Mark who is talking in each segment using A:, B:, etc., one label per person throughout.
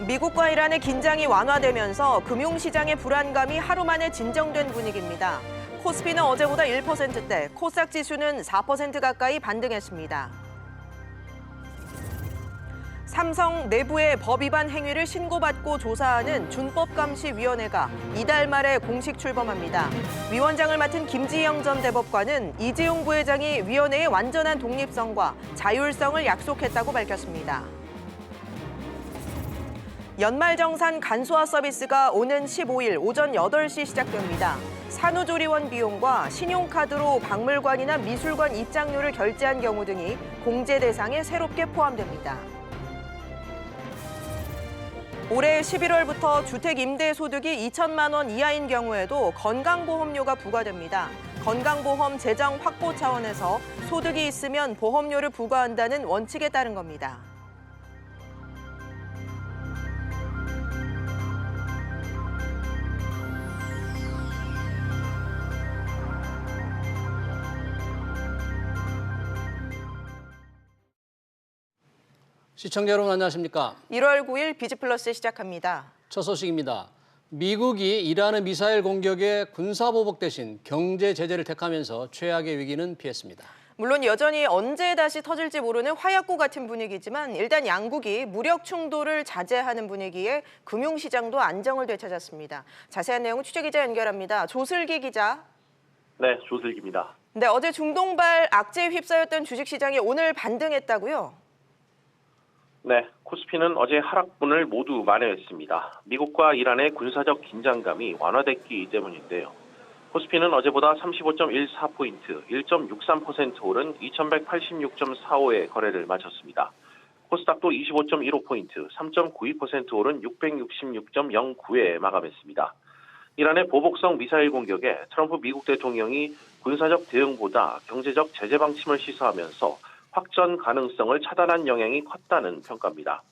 A: 미국과 이란의 긴장이 완화되면서 금융시장의 불안감이 하루 만에 진정된 분위기입니다. 코스피는 어제보다 1%대, 코스닥 지수는 4% 가까이 반등했습니다. 삼성 내부의 법 위반 행위를 신고받고 조사하는 준법감시위원회가 이달 말에 공식 출범합니다. 위원장을 맡은 김지영 전 대법관은 이재용 부회장이 위원회의 완전한 독립성과 자율성을 약속했다고 밝혔습니다. 연말정산 간소화 서비스가 오는 15일 오전 8시 시작됩니다. 산후조리원 비용과 신용카드로 박물관이나 미술관 입장료를 결제한 경우 등이 공제 대상에 새롭게 포함됩니다. 올해 11월부터 주택 임대 소득이 2천만 원 이하인 경우에도 건강보험료가 부과됩니다. 건강보험 재정 확보 차원에서 소득이 있으면 보험료를 부과한다는 원칙에 따른 겁니다.
B: 시청자 여러분 안녕하십니까?
A: 1월 9일 비즈플러스 시작합니다.
B: 첫 소식입니다. 미국이 이란의 미사일 공격에 군사보복 대신 경제 제재를 택하면서 최악의 위기는 피했습니다.
A: 물론 여전히 언제 다시 터질지 모르는 화약고 같은 분위기지만 일단 양국이 무력 충돌을 자제하는 분위기에 금융시장도 안정을 되찾았습니다. 자세한 내용은 취재기자 연결합니다. 조슬기 기자.
C: 네, 조슬기입니다.
A: 네, 어제 중동발 악재에 휩싸였던 주식시장이 오늘 반등했다고요?
C: 네, 코스피는 어제 하락분을 모두 만회했습니다. 미국과 이란의 군사적 긴장감이 완화됐기 때문인데요. 코스피는 어제보다 35.14포인트, 1.63% 오른 2186.45의 거래를 마쳤습니다. 코스닥도 25.15포인트, 3.92% 오른 666.09에 마감했습니다. 이란의 보복성 미사일 공격에 트럼프 미국 대통령이 군사적 대응보다 경제적 제재 방침을 시사하면서 확전 가능성을 차단한 영향이 컸다는 평가입니다.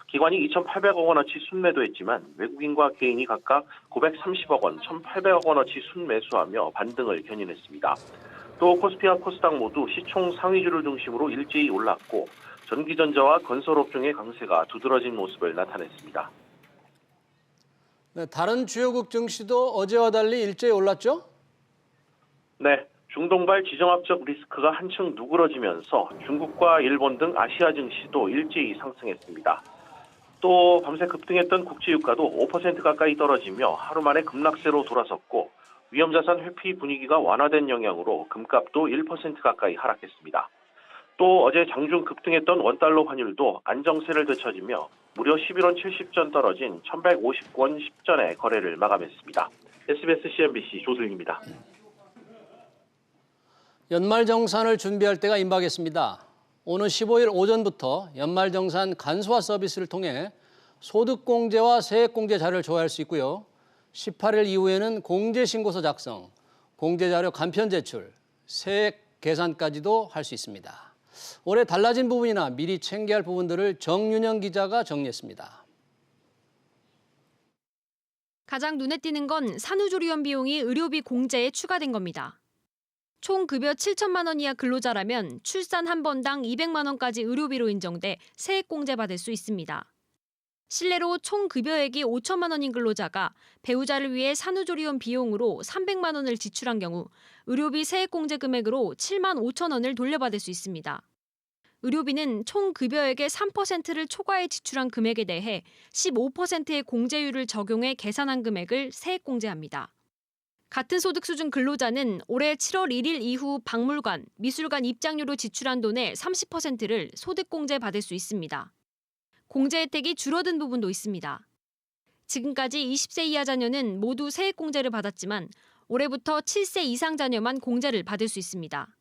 C: 기관이 2,800억 원어치 순매도했지만 외국인과 개인이 각각 930억 원, 1,800억 원어치 순매수하며 반등을 견인했습니다. 또 코스피와 코스닥 모두 시총 상위주를 중심으로 일제히 올랐고 전기전자와 건설업종의 강세가 두드러진 모습을 나타냈습니다.
B: 네, 다른 주요국 증시도 어제와 달리 일제히 올랐죠?
C: 네. 중동발 지정학적 리스크가 한층 누그러지면서 중국과 일본 등 아시아 증시도 일제히 상승했습니다. 또 밤새 급등했던 국제유가도 5% 가까이 떨어지며 하루 만에 급락세로 돌아섰고 위험자산 회피 분위기가 완화된 영향으로 금값도 1% 가까이 하락했습니다. 또 어제 장중 급등했던 원달러 환율도 안정세를 되찾으며 무려 11원 70전 떨어진 1150원 10전에 거래를 마감했습니다. SBS CNBC 조슬기입니다.
B: 연말정산을 준비할 때가 임박했습니다. 오는 15일 오전부터 연말정산 간소화 서비스를 통해 소득공제와 세액공제 자료를 조회할 수 있고요. 18일 이후에는 공제신고서 작성, 공제자료 간편 제출, 세액 계산까지도 할 수 있습니다. 올해 달라진 부분이나 미리 챙겨야 할 부분들을 정윤영 기자가 정리했습니다.
D: 가장 눈에 띄는 건 산후조리원 비용이 의료비 공제에 추가된 겁니다. 총 급여 7천만 원 이하 근로자라면 출산 한 번당 200만 원까지 의료비로 인정돼 세액 공제받을 수 있습니다. 실례로 총 급여액이 5천만 원인 근로자가 배우자를 위해 산후조리원 비용으로 300만 원을 지출한 경우 의료비 세액 공제 금액으로 7만 5천 원을 돌려받을 수 있습니다. 의료비는 총 급여액의 3%를 초과해 지출한 금액에 대해 15%의 공제율을 적용해 계산한 금액을 세액 공제합니다. 같은 소득 수준 근로자는 올해 7월 1일 이후 박물관, 미술관 입장료로 지출한 돈의 30%를 소득공제 받을 수 있습니다. 공제 혜택이 줄어든 부분도 있습니다. 지금까지 20세 이하 자녀는 모두 세액공제를 받았지만 올해부터 7세 이상 자녀만 공제를 받을 수 있습니다.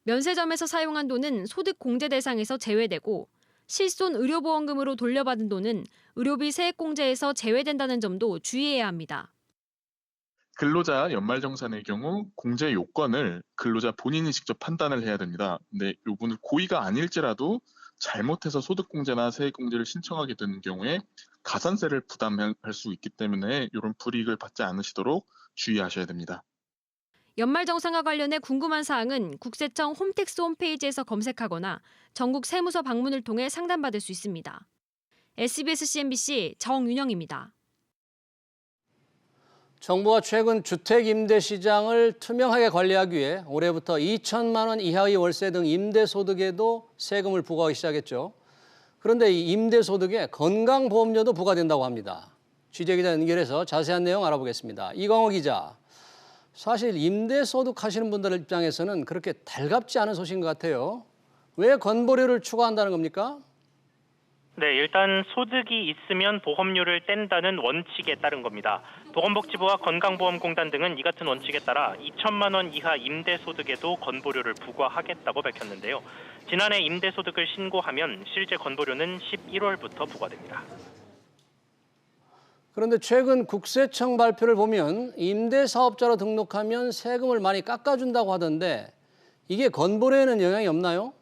D: 면세점에서 사용한 돈은 소득공제 대상에서 제외되고 실손 의료보험금으로 돌려받은 돈은 의료비 세액공제에서 제외된다는 점도 주의해야 합니다.
E: 근로자 연말정산의 경우 공제 요건을 근로자 본인이 직접 판단을 해야 됩니다. 근데 이 부분은 고의가 아닐지라도 잘못해서 소득공제나 세액공제를 신청하게 되는 경우에 가산세를 부담할 수 있기 때문에 이런 불이익을 받지 않으시도록 주의하셔야 됩니다.
D: 연말정산과 관련해 궁금한 사항은 국세청 홈택스 홈페이지에서 검색하거나 전국 세무서 방문을 통해 상담받을 수 있습니다. SBS CNBC 정윤영입니다.
B: 정부가 최근 주택 임대 시장을 투명하게 관리하기 위해 올해부터 2천만 원 이하의 월세 등 임대 소득에도 세금을 부과하기 시작했죠. 그런데 이 임대 소득에 건강보험료도 부과된다고 합니다. 취재기자 연결해서 자세한 내용 알아보겠습니다. 이광호 기자. 사실 임대 소득 하시는 분들 입장에서는 그렇게 달갑지 않은 소식인 것 같아요. 왜 건보료를 추가한다는 겁니까?
F: 네, 일단 소득이 있으면 보험료를 뗀다는 원칙에 따른 겁니다. 보건복지부와 건강보험공단 등은 이 같은 원칙에 따라 2천만 원 이하 임대소득에도 건보료를 부과하겠다고 밝혔는데요. 지난해 임대소득을 신고하면 실제 건보료는 11월부터 부과됩니다.
B: 그런데 최근 국세청 발표를 보면 임대사업자로 등록하면 세금을 많이 깎아준다고 하던데 이게 건보료에는 영향이 없나요?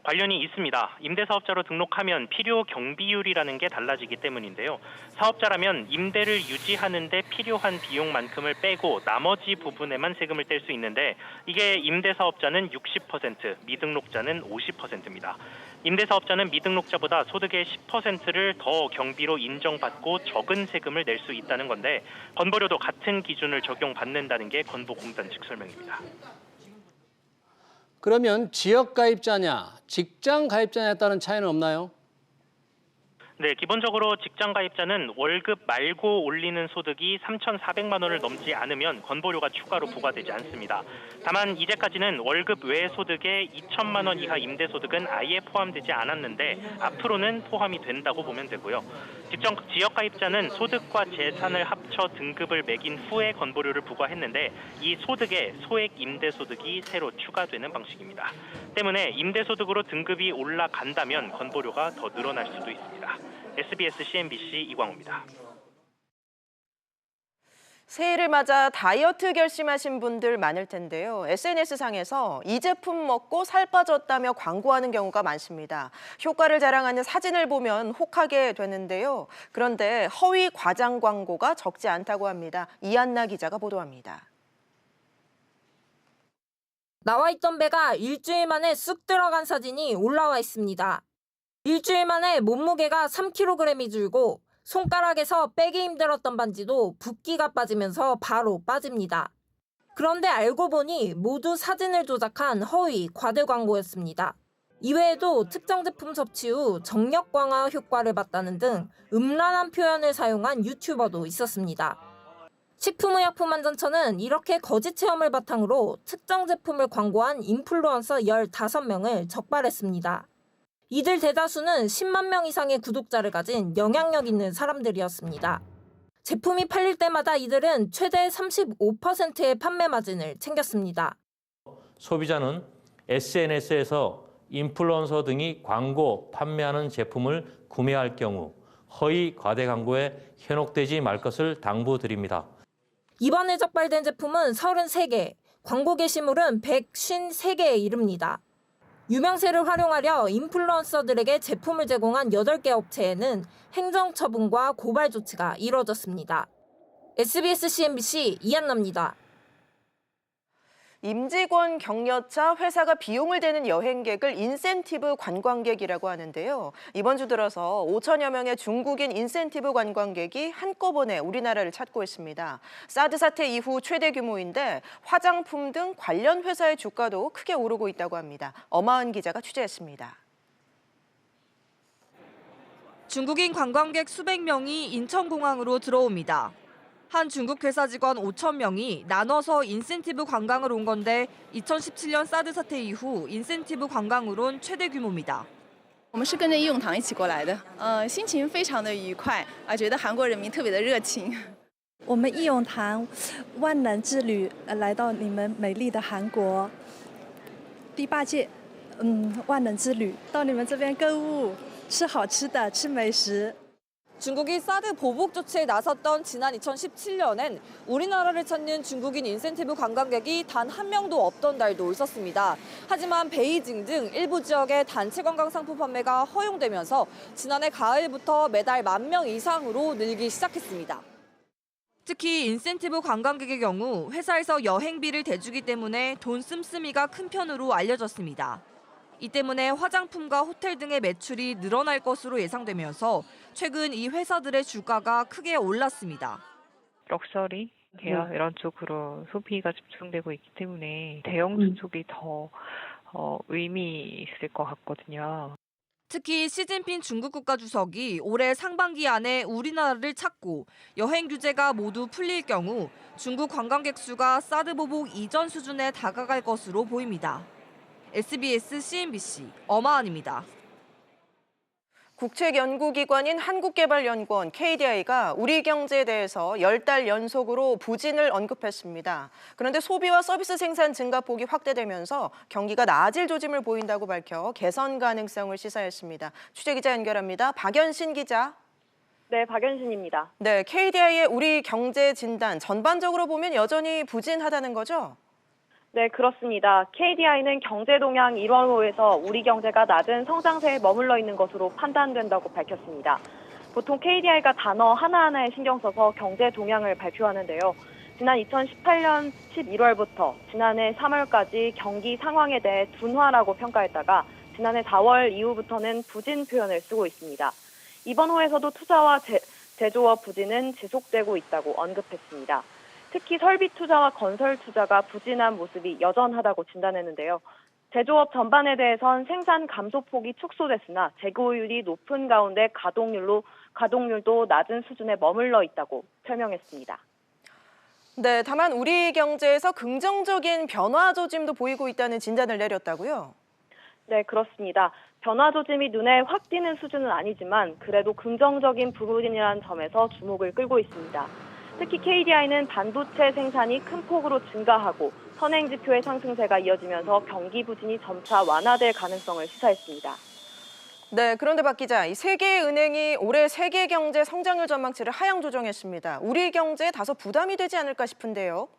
F: 관련이 있습니다. 임대사업자로 등록하면 필요 경비율이라는 게 달라지기 때문인데요. 사업자라면 임대를 유지하는 데 필요한 비용만큼을 빼고 나머지 부분에만 세금을 뗄 수 있는데 이게 임대사업자는 60%, 미등록자는 50%입니다. 임대사업자는 미등록자보다 소득의 10%를 더 경비로 인정받고 적은 세금을 낼 수 있다는 건데 건보료도 같은 기준을 적용받는다는 게 건보공단 측 설명입니다.
B: 그러면 지역 가입자냐, 직장 가입자냐에 따른 차이는 없나요?
F: 네, 기본적으로 직장 가입자는 월급 말고 올리는 소득이 3,400만 원을 넘지 않으면 건보료가 추가로 부과되지 않습니다. 다만 이제까지는 월급 외 소득에 2천만 원 이하 임대소득은 아예 포함되지 않았는데 앞으로는 포함이 된다고 보면 되고요. 지역 가입자는 소득과 재산을 합쳐 등급을 매긴 후에 건보료를 부과했는데 이 소득에 소액 임대소득이 새로 추가되는 방식입니다. 때문에 임대소득으로 등급이 올라간다면 건보료가 더 늘어날 수도 있습니다. SBS CNBC 이광호입니다.
A: 새해를 맞아 다이어트 결심하신 분들 많을 텐데요. SNS상에서 이 제품 먹고 살 빠졌다며 광고하는 경우가 많습니다. 효과를 자랑하는 사진을 보면 혹하게 되는데요. 그런데 허위 과장 광고가 적지 않다고 합니다. 이한나 기자가 보도합니다.
G: 나와 있던 배가 일주일 만에 쑥 들어간 사진이 올라와 있습니다. 일주일 만에 몸무게가 3kg이 줄고 손가락에서 빼기 힘들었던 반지도 붓기가 빠지면서 바로 빠집니다. 그런데 알고 보니 모두 사진을 조작한 허위 과대 광고였습니다. 이외에도 특정 제품 섭취 후 정력 강화 효과를 봤다는 등 음란한 표현을 사용한 유튜버도 있었습니다. 식품의약품안전처는 이렇게 거짓 체험을 바탕으로 특정 제품을 광고한 인플루언서 15명을 적발했습니다. 이들 대다수는 10만 명 이상의 구독자를 가진 영향력 있는 사람들이었습니다. 제품이 팔릴 때마다 이들은 최대 35%의 판매 마진을 챙겼습니다.
H: 소비자는 SNS에서 인플루언서 등이 광고, 판매하는 제품을 구매할 경우 허위 과대 광고에 현혹되지 말 것을 당부드립니다.
G: 이번에 적발된 제품은 33개, 광고 게시물은 153개에 이릅니다. 유명세를 활용하려 인플루언서들에게 제품을 제공한 8개 업체에는 행정처분과 고발 조치가 이뤄졌습니다. SBS CNBC 이한나입니다.
A: 임직원 격려차 회사가 비용을 대는 여행객을 인센티브 관광객이라고 하는데요. 이번 주 들어서 5천여 명의 중국인 인센티브 관광객이 한꺼번에 우리나라를 찾고 있습니다. 사드 사태 이후 최대 규모인데 화장품 등 관련 회사의 주가도 크게 오르고 있다고 합니다. 엄하은 기자가 취재했습니다.
I: 중국인 관광객 수백 명이 인천공항으로 들어옵니다. 한 중국 회사 직원 5천 명이 나눠서 인센티브 관광을 온 건데 2017년 사드 사태 이후 인센티브 관광으론 최대 규모입니다.
J: 我们是跟着义勇堂一起过来的，心情非常的愉快，觉得韩国人民特别的热情。
K: 我们义勇堂万能之旅来到你们美丽的韩国，第8届万能之旅到你们这边购物，吃好吃的，吃美食。
I: 중국이 사드 보복 조치에 나섰던 지난 2017년엔 우리나라를 찾는 중국인 인센티브 관광객이 단 한 명도 없던 달도 있었습니다. 하지만 베이징 등 일부 지역의 단체 관광 상품 판매가 허용되면서 지난해 가을부터 매달 10,000명 이상으로 늘기 시작했습니다. 특히 인센티브 관광객의 경우 회사에서 여행비를 대주기 때문에 돈 씀씀이가 큰 편으로 알려졌습니다. 이 때문에 화장품과 호텔 등의 매출이 늘어날 것으로 예상되면서 최근 이 회사들의 주가가 크게 올랐습니다.
L: 럭셔리 계열 이런 쪽으로 소비가 집중되고 있기 때문에 대형 중속이 더 의미 있을 것 같거든요.
I: 특히 시진핑 중국 국가주석이 올해 상반기 안에 우리나라를 찾고 여행 규제가 모두 풀릴 경우 중국 관광객 수가 사드 보복 이전 수준에 다가갈 것으로 보입니다. SBS CNBC 엄하은입니다.
A: 국책연구기관인 한국개발연구원 KDI가 우리 경제에 대해서 10달 연속으로 부진을 언급했습니다. 그런데 소비와 서비스 생산 증가폭이 확대되면서 경기가 나아질 조짐을 보인다고 밝혀 개선 가능성을 시사했습니다. 취재기자 연결합니다. 박연신 기자.
M: 네, 박연신입니다.
A: 네, KDI의 우리 경제 진단 전반적으로 보면 여전히 부진하다는 거죠?
M: 네, 그렇습니다. KDI는 경제동향 1월호에서 우리 경제가 낮은 성장세에 머물러 있는 것으로 판단된다고 밝혔습니다. 보통 KDI가 단어 하나하나에 신경 써서 경제 동향을 발표하는데요. 지난 2018년 11월부터 지난해 3월까지 경기 상황에 대해 둔화라고 평가했다가 지난해 4월 이후부터는 부진 표현을 쓰고 있습니다. 이번 호에서도 투자와 제조업 부진은 지속되고 있다고 언급했습니다. 특히 설비 투자와 건설 투자가 부진한 모습이 여전하다고 진단했는데요. 제조업 전반에 대해선 생산 감소폭이 축소됐으나 재고율이 높은 가운데 가동률도 낮은 수준에 머물러 있다고 설명했습니다.
A: 네, 다만 우리 경제에서 긍정적인 변화 조짐도 보이고 있다는 진단을 내렸다고요?
M: 네, 그렇습니다. 변화 조짐이 눈에 확 띄는 수준은 아니지만 그래도 긍정적인 부분이라는 점에서 주목을 끌고 있습니다. 특히 KDI는 반도체 생산이 큰 폭으로 증가하고 선행지표의 상승세가 이어지면서 경기 부진이 점차 완화될 가능성을 시사했습니다.
A: 네, 그런데 박 기자, 이 세계은행이 올해 세계 경제 성장률 전망치를 하향 조정했습니다. 우리 경제에 다소 부담이 되지 않을까 싶은데요.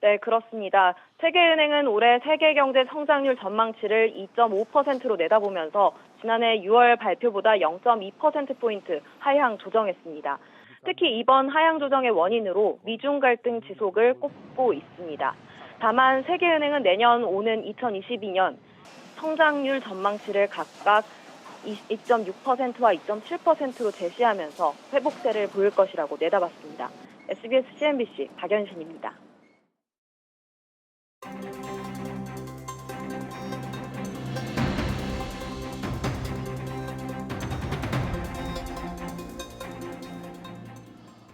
M: 네, 그렇습니다. 세계은행은 올해 세계 경제 성장률 전망치를 2.5%로 내다보면서 지난해 6월 발표보다 0.2%포인트 하향 조정했습니다. 특히 이번 하향 조정의 원인으로 미중 갈등 지속을 꼽고 있습니다. 다만 세계은행은 내년 오는 2022년 성장률 전망치를 각각 2.6%와 2.7%로 제시하면서 회복세를 보일 것이라고 내다봤습니다. SBS CNBC 박연신입니다.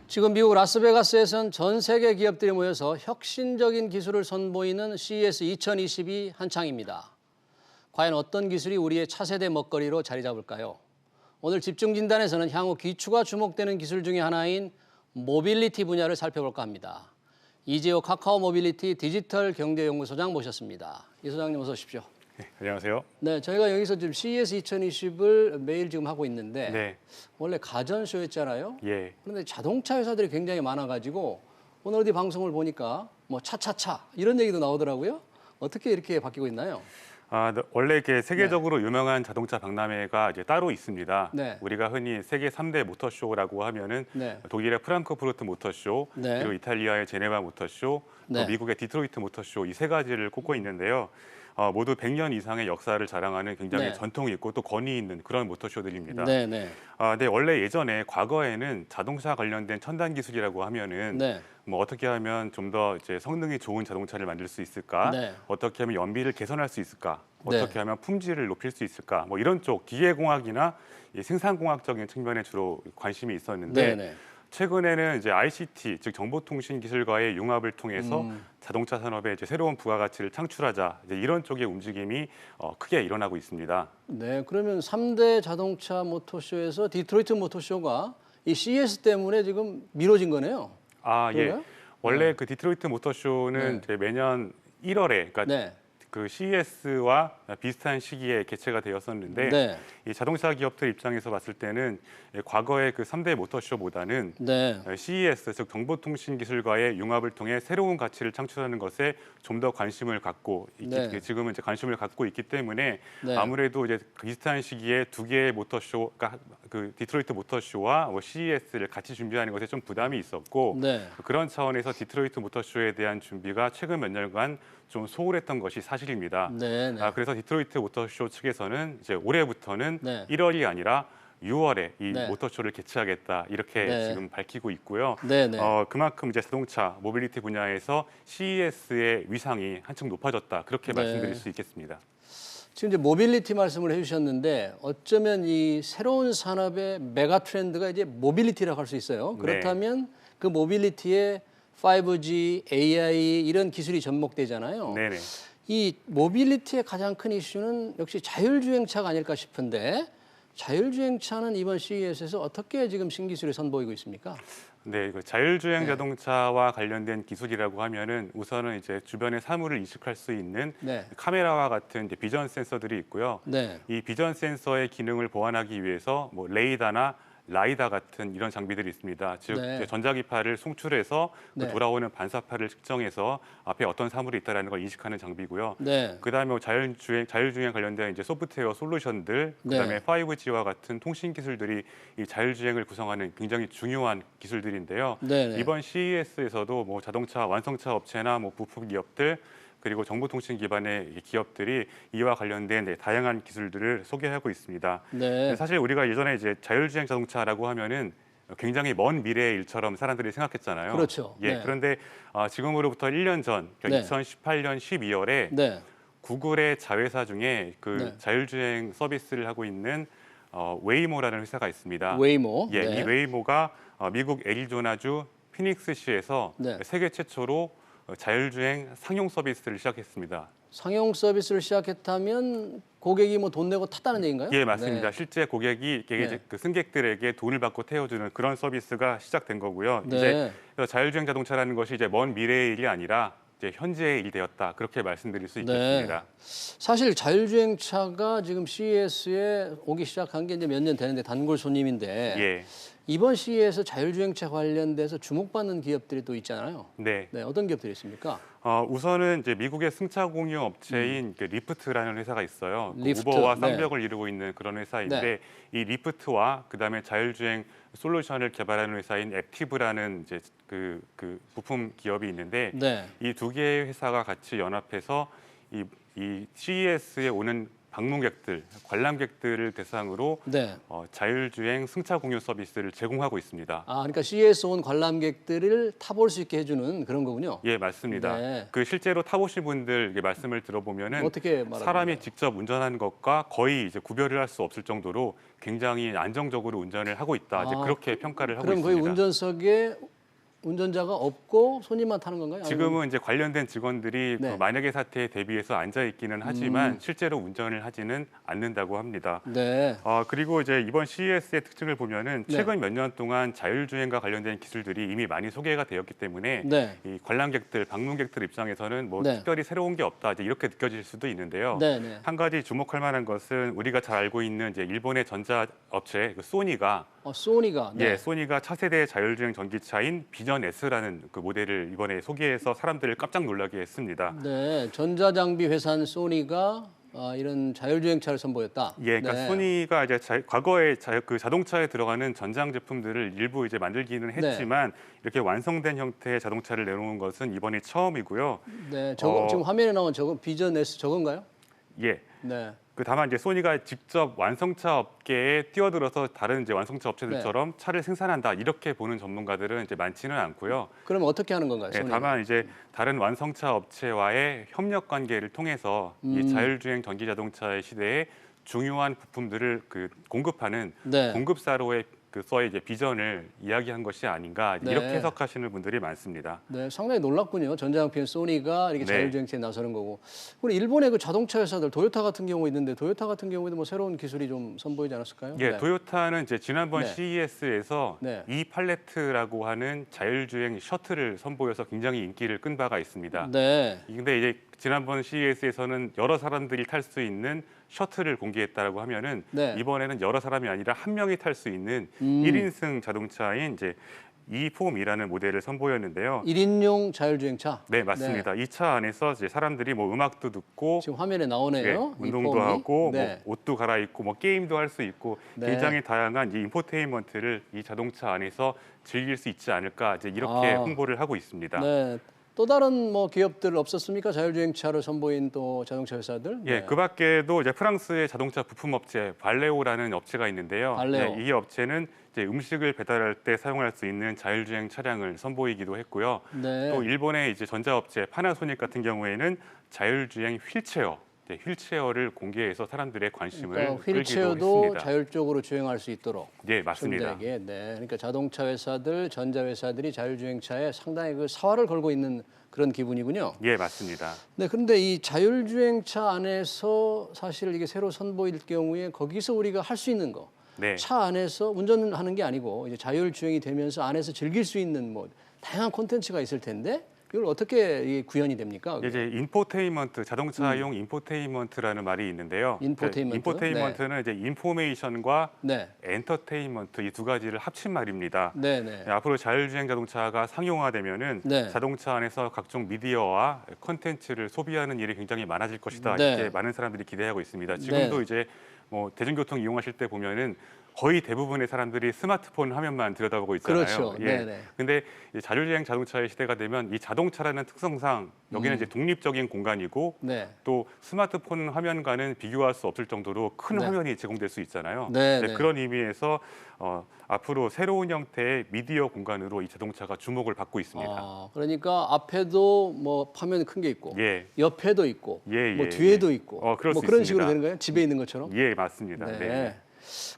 B: 지금 미국 라스베가스에선 전 세계 기업들이 모여서 혁신적인 기술을 선보이는 CES 2022 한창입니다. 과연 어떤 기술이 우리의 차세대 먹거리로 자리 잡을까요? 오늘 집중진단에서는 향후 기추가 주목되는 기술 중에 하나인 모빌리티 분야를 살펴볼까 합니다. 이재호 카카오 모빌리티 디지털 경제연구소장 모셨습니다. 이 소장님 어서 오십시오.
N: 네, 안녕하세요.
B: 네, 저희가 여기서 지금 CES 2020을 매일 지금 하고 있는데
N: 네.
B: 원래 가전쇼였잖아요.
N: 예.
B: 그런데 자동차 회사들이 굉장히 많아가지고 오늘 어디 방송을 보니까 뭐 차차차 이런 얘기도 나오더라고요. 어떻게 이렇게 바뀌고 있나요?
N: 원래 이렇게 세계적으로 유명한 자동차 박람회가 이제 따로 있습니다.
B: 네.
N: 우리가 흔히 세계 3대 모터쇼라고 하면은
B: 네.
N: 독일의 프랑크푸르트 모터쇼,
B: 네.
N: 그리고 이탈리아의 제네바 모터쇼,
B: 네.
N: 또 미국의 디트로이트 모터쇼 이 세 가지를 꼽고 있는데요. 모두 100년 이상의 역사를 자랑하는 굉장히
B: 네.
N: 전통이 있고 또 권위 있는 그런 모터쇼들입니다.
B: 네, 네.
N: 근데 원래 예전에 과거에는 자동차 관련된 첨단 기술이라고 하면은
B: 네.
N: 뭐 어떻게 하면 좀 더 이제 성능이 좋은 자동차를 만들 수 있을까?
B: 네.
N: 어떻게 하면 연비를 개선할 수 있을까?
B: 네.
N: 어떻게 하면 품질을 높일 수 있을까? 뭐 이런 쪽 기계공학이나 이 생산공학적인 측면에 주로 관심이 있었는데
B: 네, 네.
N: 최근에는 이제 ICT 즉 정보통신 기술과의 융합을 통해서 자동차 산업에 이제 새로운 부가가치를 창출하자 이제 이런 쪽의 움직임이 크게 일어나고 있습니다.
B: 네, 그러면 3대 자동차 모터쇼에서 디트로이트 모터쇼가 이 CES 때문에 지금 미뤄진 거네요.
N: 예.
B: 그래요?
N: 원래 그 디트로이트 모터쇼는
B: 네.
N: 이제 매년 1월에 그러니까
B: 네.
N: 그 CES와 비슷한 시기에 개최가 되었었는데
B: 네.
N: 이 자동차 기업들 입장에서 봤을 때는 과거의 그 3대 모터쇼보다는
B: 네.
N: CES 즉 정보통신 기술과의 융합을 통해 새로운 가치를 창출하는 것에 좀 더 관심을 갖고
B: 네.
N: 지금은 이제 관심을 갖고 있기 때문에
B: 네.
N: 아무래도 이제 비슷한 시기에 두 개의 모터쇼, 그러니까 그 디트로이트 모터쇼와 CES를 같이 준비하는 것에 좀 부담이 있었고
B: 네.
N: 그런 차원에서 디트로이트 모터쇼에 대한 준비가 최근 몇 년간 좀 소홀했던 것이 사실. 사실입니다.
B: 네, 네.
N: 그래서 디트로이트 모터쇼 측에서는 이제 올해부터는
B: 네.
N: 1월이 아니라 6월에 이
B: 네.
N: 모터쇼를 개최하겠다 이렇게
B: 네.
N: 지금 밝히고 있고요.
B: 네, 네.
N: 그만큼 이제 자동차 모빌리티 분야에서 CES의 위상이 한층 높아졌다 그렇게
B: 네.
N: 말씀드릴 수 있겠습니다.
B: 지금 이제 모빌리티 말씀을 해주셨는데 어쩌면 이 새로운 산업의 메가 트렌드가 이제 모빌리티라고 할 수 있어요. 그렇다면 그 모빌리티에 5G, AI 이런 기술이 접목되잖아요.
N: 네네.
B: 이 모빌리티의 가장 큰 이슈는 역시 자율주행차가 아닐까 싶은데 자율주행차는 이번 CES에서 어떻게 지금 신기술을 선보이고 있습니까?
N: 네, 그 자율주행
B: 네.
N: 자동차와 관련된 기술이라고 하면은 우선은 이제 주변의 사물을 인식할 수 있는
B: 네.
N: 카메라와 같은 이제 비전 센서들이 있고요.
B: 네.
N: 이 비전 센서의 기능을 보완하기 위해서 뭐 레이더나 라이다 같은 이런 장비들이 있습니다. 즉
B: 네.
N: 이제 전자기파를 송출해서
B: 네.
N: 그 돌아오는 반사파를 측정해서 앞에 어떤 사물이 있다라는 걸 인식하는 장비고요.
B: 네.
N: 그다음에 자율주행 관련된 이제 소프트웨어 솔루션들, 그다음에
B: 네.
N: 5G와 같은 통신 기술들이 이 자율주행을 구성하는 굉장히 중요한 기술들인데요.
B: 네, 네.
N: 이번 CES에서도 뭐 자동차 완성차 업체나 뭐 부품 기업들 그리고 정보통신 기반의 기업들이 이와 관련된 다양한 기술들을 소개하고 있습니다.
B: 네.
N: 사실 우리가 예전에 이제 자율주행 자동차라고 하면은 굉장히 먼 미래의 일처럼 사람들이 생각했잖아요.
B: 그렇죠.
N: 예,
B: 네.
N: 그런데 지금으로부터 1년 전, 그러니까
B: 네.
N: 2018년 12월에
B: 네.
N: 구글의 자회사 중에 그
B: 네.
N: 자율주행 서비스를 하고 있는 웨이모라는 회사가 있습니다.
B: 웨이모.
N: 예,
B: 네.
N: 이 웨이모가 미국 애리조나주 피닉스시에서
B: 네.
N: 세계 최초로 자율주행 상용 서비스를 시작했습니다.
B: 상용 서비스를 시작했다면 고객이 뭐 돈 내고 탔다는 얘기인가요?
N: 예, 맞습니다.
B: 네.
N: 실제 고객이
B: 네.
N: 그 승객들에게 돈을 받고 태워주는 그런 서비스가 시작된 거고요.
B: 네.
N: 이제 자율주행 자동차라는 것이 이제 먼 미래의 일이 아니라 이제 현재의 일이 되었다. 그렇게 말씀드릴 수 있겠습니다.
B: 사실 자율주행차가 지금 CES에 오기 시작한 게 이제 몇 년 되는데 단골 손님인데
N: 예.
B: 이번 CES에서 자율주행차 관련돼서 주목받는 기업들이 또 있잖아요.
N: 네.
B: 네, 어떤 기업들이 있습니까?
N: 우선은 이제 미국의 승차 공유 업체인 그 리프트라는 회사가 있어요.
B: 리프트,
N: 우버와
B: 네.
N: 쌍벽을 이루고 있는 그런 회사인데
B: 네.
N: 이 리프트와 그다음에 자율주행 솔루션을 개발하는 회사인 앱티브라는 이제 그 부품 기업이 있는데
B: 네.
N: 이 두 개의 회사가 같이 연합해서 이 CES에 오는 방문객들, 관람객들을 대상으로
B: 네.
N: 자율주행 승차 공유 서비스를 제공하고 있습니다.
B: 아, 그러니까 CES 온 관람객들을 타볼 수 있게 해주는 그런 거군요.
N: 예, 맞습니다.
B: 네.
N: 그 실제로 타보신 분들 말씀을 들어보면은
B: 어떻게 말하는
N: 사람이
B: 거예요?
N: 직접 운전하는 것과 거의 이제 구별을 할 수 없을 정도로 굉장히 안정적으로 운전을 하고 있다. 이제 그렇게 평가를 하고
B: 그럼
N: 있습니다.
B: 거의 운전석에 운전자가 없고 손님만 타는 건가요?
N: 지금은 이제 관련된 직원들이
B: 네.
N: 그 만약의 사태에 대비해서 앉아 있기는 하지만 실제로 운전을 하지는 않는다고 합니다.
B: 네.
N: 그리고 이제 이번 CES의 특징을 보면은
B: 네.
N: 최근 몇 년 동안 자율주행과 관련된 기술들이 이미 많이 소개가 되었기 때문에
B: 네.
N: 이 관람객들, 방문객들 입장에서는 뭐
B: 네.
N: 특별히 새로운 게 없다 이제 이렇게 느껴질 수도 있는데요.
B: 네, 네.
N: 한 가지 주목할 만한 것은 우리가 잘 알고 있는 이제 일본의 전자 업체 그 소니가
B: 소니가. 네.
N: 예, 소니가 차세대 자율주행 전기차인 비전 S라는 그 모델을 이번에 소개해서 사람들을 깜짝 놀라게 했습니다.
B: 네, 전자장비 회사인 소니가 이런 자율주행차를 선보였다.
N: 예, 그러니까
B: 네.
N: 소니가 이제 과거에 그 자동차에 들어가는 전장 제품들을 일부 이제 만들기는 했지만 이렇게 완성된 형태의 자동차를 내놓은 것은 이번이 처음이고요.
B: 네, 저거 지금 화면에 나온 저건 비전 S 저건가요?
N: 예.
B: 네.
N: 다만 이제 소니가 직접 완성차 업계에 뛰어들어서 다른 이제 완성차 업체들처럼 차를 생산한다 이렇게 보는 전문가들은 이제 많지는 않고요.
B: 그럼 어떻게 하는 건가요?
N: 예,
B: 소니가?
N: 다만 이제 다른 완성차 업체와의 협력 관계를 통해서 이 자율주행 전기 자동차의 시대에 중요한 부품들을 공급하는
B: 네.
N: 공급사로의 서의 이제 비전을 이야기한 것이 아닌가
B: 네.
N: 이렇게 해석하시는 분들이 많습니다.
B: 네, 상당히 놀랍군요. 전자장비는 소니가 이렇게
N: 네.
B: 자율주행차에 나서는 거고. 우리 일본의 그 자동차 회사들 토요타 같은 경우 있는데 토요타 같은 경우에도 뭐 새로운 기술이 좀 선보이지 않았을까요?
N: 예,
B: 네.
N: 토요타는 이제 지난번
B: 네.
N: CES에서
B: 네.
N: 이 팔레트라고 하는 자율주행 셔틀을 선보여서 굉장히 인기를 끈 바가 있습니다.
B: 네.
N: 근데 이제 지난번 CES에서는 여러 사람들이 탈 수 있는 셔틀을 공개했다라고 하면은
B: 네.
N: 이번에는 여러 사람이 아니라 한 명이 탈 수 있는 1인승 자동차인 이제 E-폼이라는 모델을 선보였는데요.
B: 1인용 자율주행차.
N: 네, 맞습니다. 이 차 안에서 이제 사람들이 뭐 음악도 듣고
B: 지금 화면에 나오네요.
N: 예,
B: 이
N: 운동도
B: 폼이.
N: 하고
B: 네.
N: 뭐 옷도 갈아입고 뭐 게임도 할 수 있고
B: 네.
N: 굉장히 다양한 이 인포테인먼트를 이 자동차 안에서 즐길 수 있지 않을까 이제 이렇게 홍보를 하고 있습니다.
B: 네. 또 다른 뭐 기업들 없었습니까? 자율주행차를 선보인 또 자동차 회사들?
N: 예, 그 밖에도 이제 프랑스의 자동차 부품 업체 발레오라는 업체가 있는데요.
B: 발레오.
N: 이 업체는 이제 음식을 배달할 때 사용할 수 있는 자율주행 차량을 선보이기도 했고요.
B: 네.
N: 또 일본의 이제 전자업체 파나소닉 같은 경우에는 자율주행 휠체어, 휠체어를 공개해서 사람들의 관심을
B: 그러니까
N: 끌기도
B: 휠체어도
N: 했습니다.
B: 자율적으로 주행할 수 있도록.
N: 네, 맞습니다.
B: 손대게. 네. 그러니까 자동차 회사들, 전자 회사들이 자율주행차에 상당히 그 사활을 걸고 있는 그런 기분이군요.
N: 예, 맞습니다.
B: 네, 그런데 이 자율주행차 안에서 사실 이게 새로 선보일 경우에 거기서 우리가 할 수 있는 거,
N: 네.
B: 차 안에서 운전하는 게 아니고 이제 자율주행이 되면서 안에서 즐길 수 있는 뭐 다양한 콘텐츠가 있을 텐데 이걸 어떻게 이게 구현이 됩니까? 그게?
N: 이제 인포테인먼트, 자동차용 인포테인먼트라는 말이 있는데요.
B: 인포테인먼트?
N: 인포테인먼트는 이제 인포메이션과
B: 네.
N: 엔터테인먼트 이 두 가지를 합친 말입니다.
B: 네, 네.
N: 앞으로 자율주행 자동차가 상용화되면은
B: 네.
N: 자동차 안에서 각종 미디어와 콘텐츠를 소비하는 일이 굉장히 많아질 것이다.
B: 네.
N: 이렇게 많은 사람들이 기대하고 있습니다. 지금도 이제 뭐 대중교통 이용하실 때 보면은 거의 대부분의 사람들이 스마트폰 화면만 들여다보고 있잖아요.
B: 그렇죠.
N: 예.
B: 네네.
N: 근데 이 자율주행 자동차의 시대가 되면 이 자동차라는 특성상 여기는 이제 독립적인 공간이고
B: 네.
N: 또 스마트폰 화면과는 비교할 수 없을 정도로 큰
B: 네.
N: 화면이 제공될 수 있잖아요.
B: 네,
N: 네,
B: 네.
N: 그런 의미에서 앞으로 새로운 형태의 미디어 공간으로 이 자동차가 주목을 받고 있습니다.
B: 아, 그러니까 앞에도 뭐 화면이 큰 게 있고
N: 예.
B: 옆에도 있고
N: 예,
B: 뭐
N: 예,
B: 뒤에도
N: 예.
B: 있고
N: 그럴
B: 뭐
N: 수
B: 그런
N: 있습니다.
B: 식으로 되는 거예요? 집에 있는 것처럼?
N: 예, 맞습니다.
B: 네.
N: 네.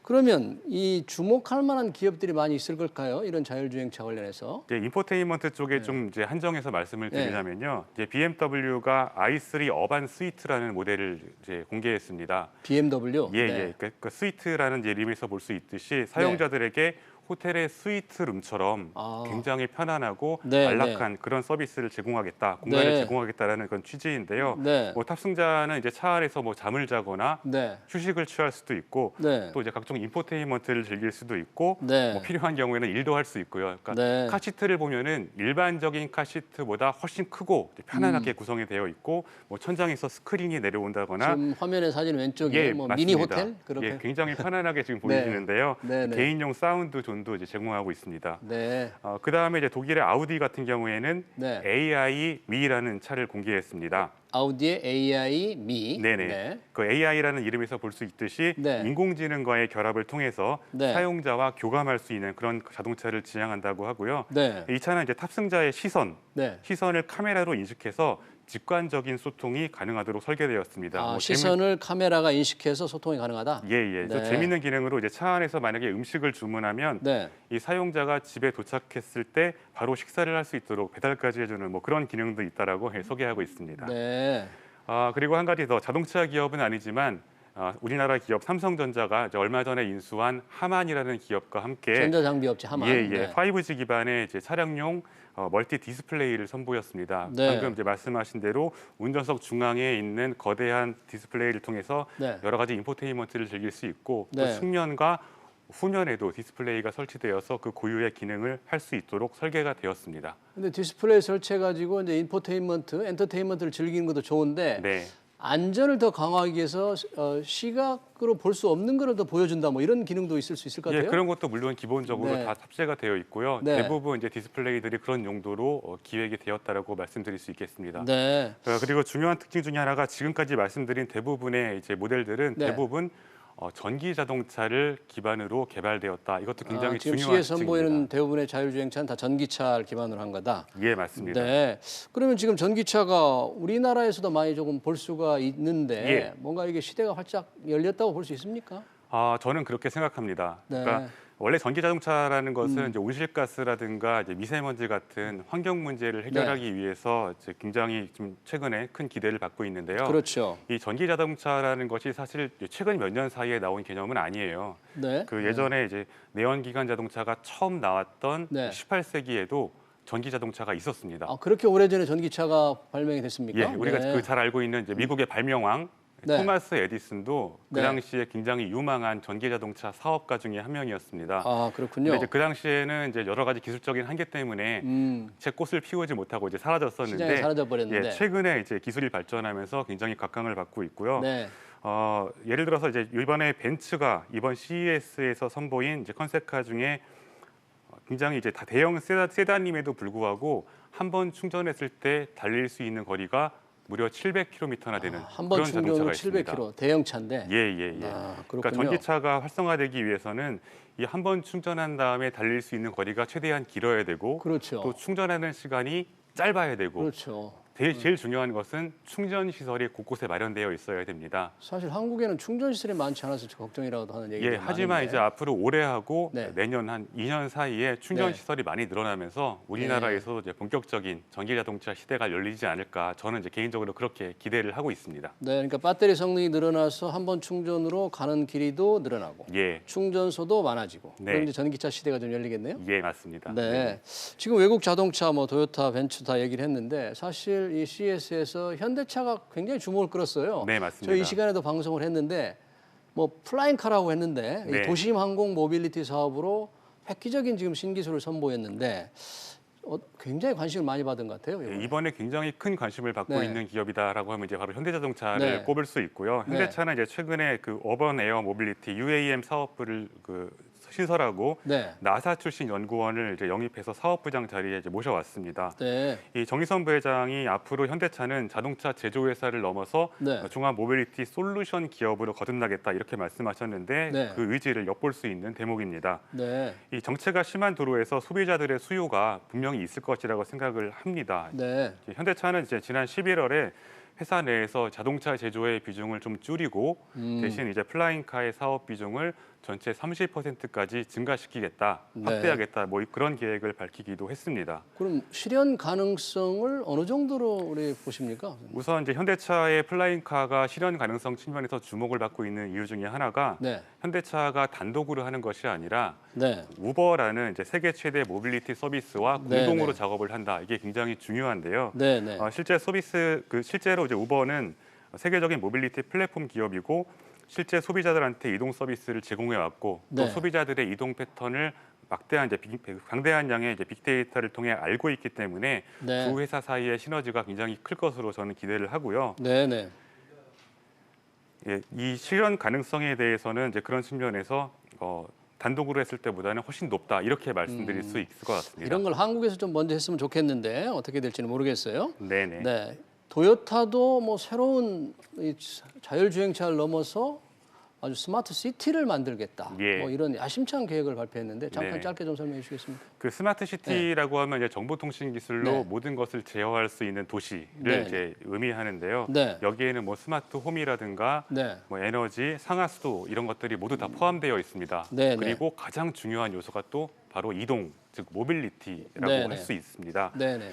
B: 그러면 이 주목할 만한 기업들이 많이 있을 걸까요? 이런 자율주행차 관련해서?
N: 이제 인포테인먼트 쪽에 좀 이제 한정해서 말씀을
B: 네.
N: 드리자면요. 이제 BMW가 i3 어반 스위트라는 모델을 이제 공개했습니다.
B: BMW?
N: 예,
B: 네.
N: 예. 그 스위트라는 이제 이름에서 볼 수 있듯이 사용자들에게 호텔의 스위트룸처럼 굉장히 편안하고
B: 네,
N: 안락한 그런 서비스를 제공하겠다, 공간을
B: 네.
N: 제공하겠다라는 그런 취지인데요.
B: 네.
N: 뭐 탑승자는 이제 차 안에서 뭐 잠을 자거나
B: 네.
N: 휴식을 취할 수도 있고
B: 네.
N: 또 이제 각종 인포테인먼트를 즐길 수도 있고
B: 네.
N: 뭐 필요한 경우에는 일도 할 수 있고요. 그러니까
B: 네.
N: 카시트를 보면은 일반적인 카시트보다 훨씬 크고 편안하게 구성이 되어 있고 뭐 천장에서 스크린이 내려온다거나
B: 지금 화면의 사진 왼쪽에 뭐 미니
N: 맞습니다.
B: 호텔 그렇게
N: 예, 굉장히 편안하게 지금
B: 네.
N: 보이시는데요.
B: 네, 네.
N: 개인용 사운드 존도 이제 제공하고 있습니다.
B: 네.
N: 그 다음에 이제 독일의 아우디 같은 경우에는
B: 네.
N: AI 미라는 차를 공개했습니다.
B: 아우디의 AI 미.
N: 네네.
B: 네.
N: 그 AI라는 이름에서 볼 수 있듯이
B: 네.
N: 인공지능과의 결합을 통해서
B: 네.
N: 사용자와 교감할 수 있는 그런 자동차를 지향한다고 하고요.
B: 네.
N: 이 차는 이제 탑승자의
B: 네.
N: 시선을 카메라로 인식해서 직관적인 소통이 가능하도록 설계되었습니다.
B: 아,
N: 뭐
B: 시선을 카메라가 인식해서 소통이 가능하다?
N: 예.
B: 네.
N: 재밌는 기능으로 이제 차 안에서 만약에 음식을 주문하면
B: 네.
N: 이 사용자가 집에 도착했을 때 바로 식사를 할 수 있도록 배달까지 해주는 뭐 그런 기능도 있다라고 소개하고 있습니다.
B: 네.
N: 그리고 한 가지 더 자동차 기업은 아니지만 우리나라 기업 삼성전자가 이제 얼마 전에 인수한 하만이라는 기업과 함께
B: 전자장비 업체 하만.
N: 예.
B: 네.
N: 5G 기반의 이제 차량용 멀티 디스플레이를 선보였습니다.
B: 네.
N: 방금 이제 말씀하신 대로 운전석 중앙에 있는 거대한 디스플레이를 통해서
B: 네.
N: 여러 가지 인포테인먼트를 즐길 수 있고 또
B: 네.
N: 측면과 후면에도 디스플레이가 설치되어서 그 고유의 기능을 할 수 있도록 설계가 되었습니다.
B: 근데 디스플레이 설치해 가지고 이제 인포테인먼트, 엔터테인먼트를 즐기는 것도 좋은데
N: 네.
B: 안전을 더 강화하기 위해서 시각으로 볼 수 없는 것을 더 보여준다 뭐 이런 기능도 있을 수 있을 것 같아요.
N: 예, 그런 것도 물론 기본적으로
B: 네.
N: 다 탑재가 되어 있고요.
B: 네.
N: 대부분 이제 디스플레이들이 그런 용도로 기획이 되었다라고 말씀드릴 수 있겠습니다.
B: 네.
N: 그리고 중요한 특징 중에 하나가 지금까지 말씀드린 대부분의 이제 모델들은
B: 네.
N: 대부분 전기 자동차를 기반으로 개발되었다. 이것도 굉장히
B: 지금
N: 중요한
B: 시에 선보이는
N: 특징입니다.
B: 대부분의 자율주행차는 다 전기차를 기반으로 한 거다.
N: 예, 맞습니다.
B: 네. 그러면 지금 전기차가 우리나라에서도 많이 조금 볼 수가 있는데
N: 예.
B: 뭔가 이게 시대가 활짝 열렸다고 볼 수 있습니까?
N: 저는 그렇게 생각합니다.
B: 네.
N: 그러니까 원래 전기 자동차라는 것은 이제 온실가스라든가 이제 미세먼지 같은 환경 문제를 해결하기 위해서 이제 굉장히 좀 최근에 큰 기대를 받고 있는데요.
B: 그렇죠.
N: 이 전기 자동차라는 것이 사실 최근 몇 년 사이에 나온 개념은 아니에요.
B: 네.
N: 그 예전에 이제 내연기관 자동차가 처음 나왔던
B: 네.
N: 18세기에도 전기 자동차가 있었습니다.
B: 그렇게 오래전에 전기차가 발명이 됐습니까?
N: 예, 우리가
B: 네.
N: 그 잘 알고 있는 이제 미국의 발명왕
B: 네.
N: 토마스 에디슨도 그
B: 네.
N: 당시에 굉장히 유망한 전기 자동차 사업가 중에 한 명이었습니다.
B: 그렇군요.
N: 근데 이제 그 당시에는 이제 여러 가지 기술적인 한계 때문에 제 꽃을 피우지 못하고 이제 사라졌었는데
B: 시장에 사라져 버렸는데.
N: 예, 최근에 이제 기술이 발전하면서 굉장히 각광을 받고 있고요.
B: 네.
N: 예를 들어서 이제 이번에 벤츠가 이번 CES에서 선보인 이제 컨셉카 중에 굉장히 이제 다 대형 세단임에도 불구하고 한 번 충전했을 때 달릴 수 있는 거리가 무려 700km나 되는
B: 한 번
N: 그런 자동차가
B: 충전으로
N: 있습니다.
B: 700km 대형 차인데.
N: 예.
B: 그렇군요.
N: 그러니까 전기차가 활성화되기 위해서는 이 한 번 충전한 다음에 달릴 수 있는 거리가 최대한 길어야 되고
B: 그렇죠.
N: 또 충전하는 시간이 짧아야 되고
B: 그렇죠.
N: 제일 중요한 것은 충전 시설이 곳곳에 마련되어 있어야 됩니다.
B: 사실 한국에는 충전 시설이 많지 않아서 걱정이라고 하는 얘기가
N: 예, 하지만
B: 많은데.
N: 이제 앞으로 올해하고
B: 네.
N: 내년 한 2년 사이에 충전
B: 네.
N: 시설이 많이 늘어나면서 우리나라에서 이제 본격적인 전기 자동차 시대가 열리지 않을까 저는 이제 개인적으로 그렇게 기대를 하고 있습니다.
B: 네, 그러니까 배터리 성능이 늘어나서 한 번 충전으로 가는 길이도 늘어나고
N: 예,
B: 충전소도 많아지고
N: 네.
B: 그럼 이제 전기차 시대가 좀 열리겠네요.
N: 예, 맞습니다.
B: 네. 지금 외국 자동차 뭐 토요타, 벤츠 다 얘기를 했는데 사실 이 CES에서 현대차가 굉장히 주목을 끌었어요.
N: 네, 맞습니다.
B: 저희 이 시간에도 방송을 했는데 뭐 플라잉카라고 했는데
N: 네.
B: 이 도심 항공 모빌리티 사업으로 획기적인 지금 신기술을 선보였는데 굉장히 관심을 많이 받은 것 같아요.
N: 예, 이번에 굉장히 큰 관심을 받고
B: 네.
N: 있는 기업이다라고 하면 이제 바로 현대자동차를
B: 네.
N: 꼽을 수 있고요.
B: 네.
N: 현대차는 이제 최근에 그 어번 에어 모빌리티 UAM 사업부를 신설하고
B: 네.
N: 나사 출신 연구원을 이제 영입해서 사업부장 자리에 이제 모셔왔습니다.
B: 네.
N: 이 정의선 부회장이 앞으로 현대차는 자동차 제조회사를 넘어서
B: 네.
N: 종합 모빌리티 솔루션 기업으로 거듭나겠다 이렇게 말씀하셨는데
B: 네.
N: 그 의지를 엿볼 수 있는 대목입니다.
B: 네.
N: 이 정체가 심한 도로에서 소비자들의 수요가 분명히 있을 것이라고 생각을 합니다.
B: 네.
N: 현대차는 이제 지난 11월에 회사 내에서 자동차 제조의 비중을 좀 줄이고 대신 이제 플라잉카의 사업 비중을 전체 30%까지 증가시키겠다,
B: 네.
N: 확대하겠다, 뭐 그런 계획을 밝히기도 했습니다.
B: 그럼 실현 가능성을 어느 정도로 우리 보십니까?
N: 우선 이제 현대차의 플라잉카가 실현 가능성 측면에서 주목을 받고 있는 이유 중에 하나가
B: 네.
N: 현대차가 단독으로 하는 것이 아니라
B: 네.
N: 우버라는 이제 세계 최대 모빌리티 서비스와
B: 네,
N: 공동으로
B: 네.
N: 작업을 한다. 이게 굉장히 중요한데요.
B: 네, 네.
N: 실제로 이제 우버는 세계적인 모빌리티 플랫폼 기업이고 실제 소비자들한테 이동 서비스를 제공해 왔고 또
B: 네.
N: 소비자들의 이동 패턴을 막대한 이제 방대한 양의 이제 빅데이터를 통해 알고 있기 때문에
B: 네.
N: 두 회사 사이의 시너지가 굉장히 클 것으로 저는 기대를 하고요.
B: 네, 네.
N: 예, 이 실현 가능성에 대해서는 이제 그런 측면에서 단독으로 했을 때보다는 훨씬 높다 이렇게 말씀드릴 수 있을 것 같습니다.
B: 이런 걸 한국에서 좀 먼저 했으면 좋겠는데 어떻게 될지는 모르겠어요.
N: 네네.
B: 네. 토요타도 뭐 새로운 이 자율주행차를 넘어서 아주 스마트 시티를 만들겠다.
N: 예.
B: 뭐 이런 야심찬 계획을 발표했는데 잠깐
N: 네.
B: 짧게 좀 설명해 주시겠습니까?
N: 그 스마트 시티라고 하면 이제 정보통신 기술로
B: 네.
N: 모든 것을 제어할 수 있는 도시를
B: 네.
N: 이제 의미하는데요.
B: 네.
N: 여기에는 뭐 스마트 홈이라든가
B: 네.
N: 뭐 에너지, 상하수도 이런 것들이 모두 다 포함되어 있습니다.
B: 네,
N: 그리고 가장 중요한 요소가 또 바로 이동, 즉 모빌리티라고
B: 네,
N: 할
B: 네.
N: 수 있습니다.
B: 네, 네.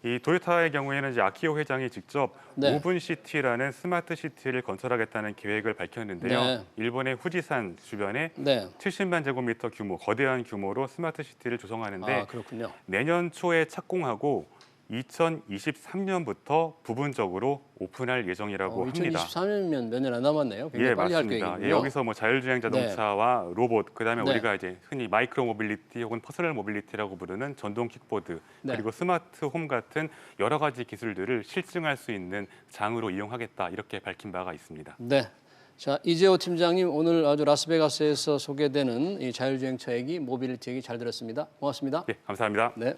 N: 이 토요타의 경우에는 이제 아키오 회장이 직접
B: 네.
N: 오븐 시티라는 스마트 시티를 건설하겠다는 계획을 밝혔는데요.
B: 네.
N: 일본의 후지산 주변에
B: 네.
N: 70만 제곱미터 규모, 거대한 규모로 스마트 시티를 조성하는데
B: 아, 그렇군요.
N: 내년 초에 착공하고 2023년부터 부분적으로 오픈할 예정이라고 합니다.
B: 2023년이면 몇 년 안 남았네요. 굉장히
N: 예,
B: 빨리 할
N: 맞습니다.
B: 계획이군요.
N: 예, 여기서 뭐 자율주행 자동차와 로봇, 그다음에
B: 네.
N: 우리가 이제 흔히 마이크로 모빌리티 혹은 퍼스널 모빌리티라고 부르는 전동 킥보드,
B: 네.
N: 그리고 스마트 홈 같은 여러 가지 기술들을 실증할 수 있는 장으로 이용하겠다 이렇게 밝힌 바가 있습니다.
B: 네. 자, 이재호 팀장님 오늘 아주 라스베가스에서 소개되는 이 자율주행차 얘기, 모빌리티 얘기 잘 들었습니다. 고맙습니다.
N: 네, 감사합니다.
B: 네.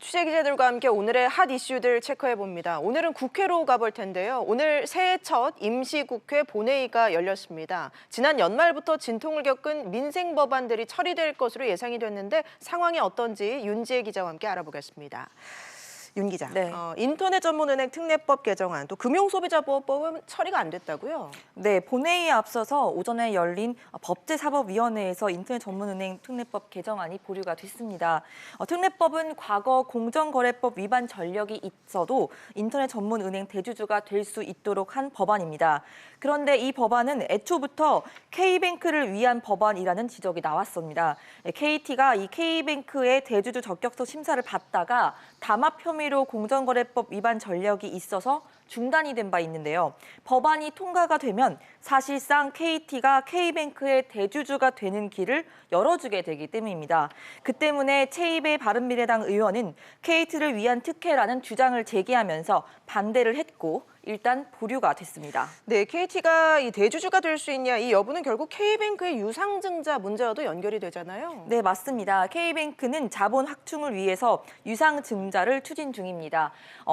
A: 취재 기자들과 함께 오늘의 핫 이슈들 체크해 봅니다. 오늘은 국회로 가볼 텐데요. 오늘 새해 첫 임시국회 본회의가 열렸습니다. 지난 연말부터 진통을 겪은 민생 법안들이 처리될 것으로 예상이 됐는데 상황이 어떤지 윤지혜 기자와 함께 알아보겠습니다. 윤 기자,
I: 네.
A: 인터넷 전문은행 특례법 개정안, 또 금융소비자보호법은 처리가 안 됐다고요?
I: 네, 본회의에 앞서서 오전에 열린 법제사법위원회에서 인터넷 전문은행 특례법 개정안이 보류가 됐습니다. 특례법은 과거 공정거래법 위반 전력이 있어도 인터넷 전문은행 대주주가 될 수 있도록 한 법안입니다. 그런데 이 법안은 애초부터 K뱅크를 위한 법안이라는 지적이 나왔습니다. KT가 이 K뱅크의 대주주 적격서 심사를 받다가 담합 혐의로 공정거래법 위반 전력이 있어서 중단이 된 바 있는데요. 법안이 통과가 되면 사실상 KT가 K뱅크의 대주주가 되는 길을 열어주게 되기 때문입니다. 그 때문에 최입의 바른미래당 의원은 KT를 위한 특혜라는 주장을 제기하면서 반대를 했고 일단 보류가 됐습니다.
A: 네, KT가 이 대주주가 될 수 있냐 이 여부는 결국 K뱅크의 유상증자 문제와도 연결이 되잖아요.
I: 네, 맞습니다. K뱅크는 자본 확충을 위해서 유상증자를 추진 중입니다.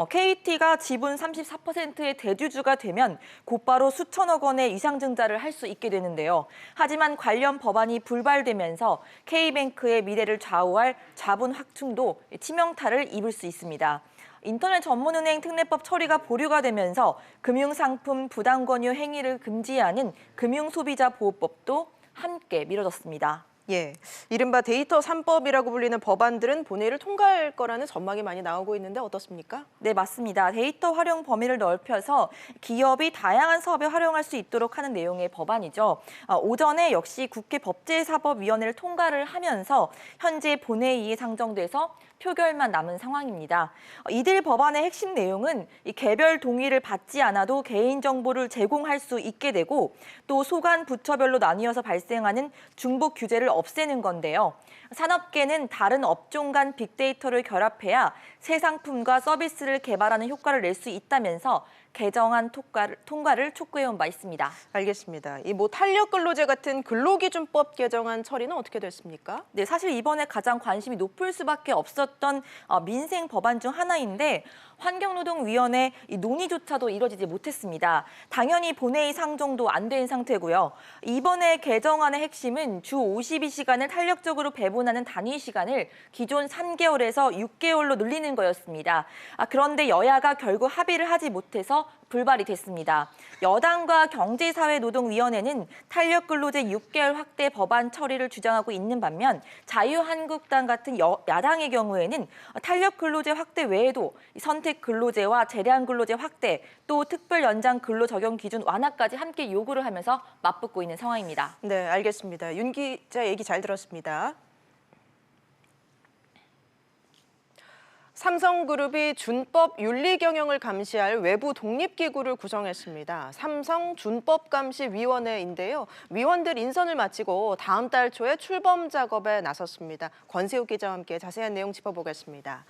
I: KT가 지분 34%의 대주주가 되면 곧바로 수천억 원의 유상증자를 할 수 있게 되는데요. 하지만 관련 법안이 불발되면서 K뱅크의 미래를 좌우할 자본 확충도 치명타를 입을 수 있습니다. 인터넷 전문은행 특례법 처리가 보류가 되면서 금융상품 부당권유 행위를 금지하는 금융소비자보호법도 함께 미뤄졌습니다.
A: 예, 이른바 데이터 3법이라고 불리는 법안들은 본회의를 통과할 거라는 전망이 많이 나오고 있는데 어떻습니까?
I: 네, 맞습니다. 데이터 활용 범위를 넓혀서 기업이 다양한 사업에 활용할 수 있도록 하는 내용의 법안이죠. 오전에 역시 국회 법제사법위원회를 통과를 하면서 현재 본회의에 상정돼서 표결만 남은 상황입니다. 이들 법안의 핵심 내용은 이 개별 동의를 받지 않아도 개인정보를 제공할 수 있게 되고 또 소관 부처별로 나뉘어서 발생하는 중복 규제를 없애는 건데요. 산업계는 다른 업종 간 빅데이터를 결합해야 새 상품과 서비스를 개발하는 효과를 낼 수 있다면서 개정안 통과를 촉구해온 바 있습니다.
A: 알겠습니다. 이 탄력근로제 같은 근로기준법 개정안 처리는 어떻게 됐습니까?
I: 네, 사실 이번에 가장 관심이 높을 수밖에 없었던 민생 법안 중 하나인데 환경노동위원회 논의조차도 이뤄지지 못했습니다. 당연히 본회의 상정도 안 된 상태고요. 이번에 개정안의 핵심은 주 52시간을 탄력적으로 배분하는 단위 시간을 기존 3개월에서 6개월로 늘리는 거였습니다. 그런데 여야가 결국 합의를 하지 못해서 불발이 됐습니다. 여당과 경제사회노동위원회는 탄력근로제 6개월 확대 법안 처리를 주장하고 있는 반면 자유한국당 같은 야당의 경우에는 탄력근로제 확대 외에도 선택근로제와 재량근로제 확대, 또 특별연장 근로 적용 기준 완화까지 함께 요구를 하면서 맞붙고 있는 상황입니다.
A: 네, 알겠습니다. 윤 기자 얘기 잘 들었습니다. 삼성그룹이 준법 윤리 경영을 감시할 외부 독립기구를 구성했습니다. 삼성준법감시위원회인데요. 위원들 인선을 마치고 다음 달 초에 출범 작업에 나섰습니다. 권세욱 기자와 함께 자세한 내용 짚어보겠습니다.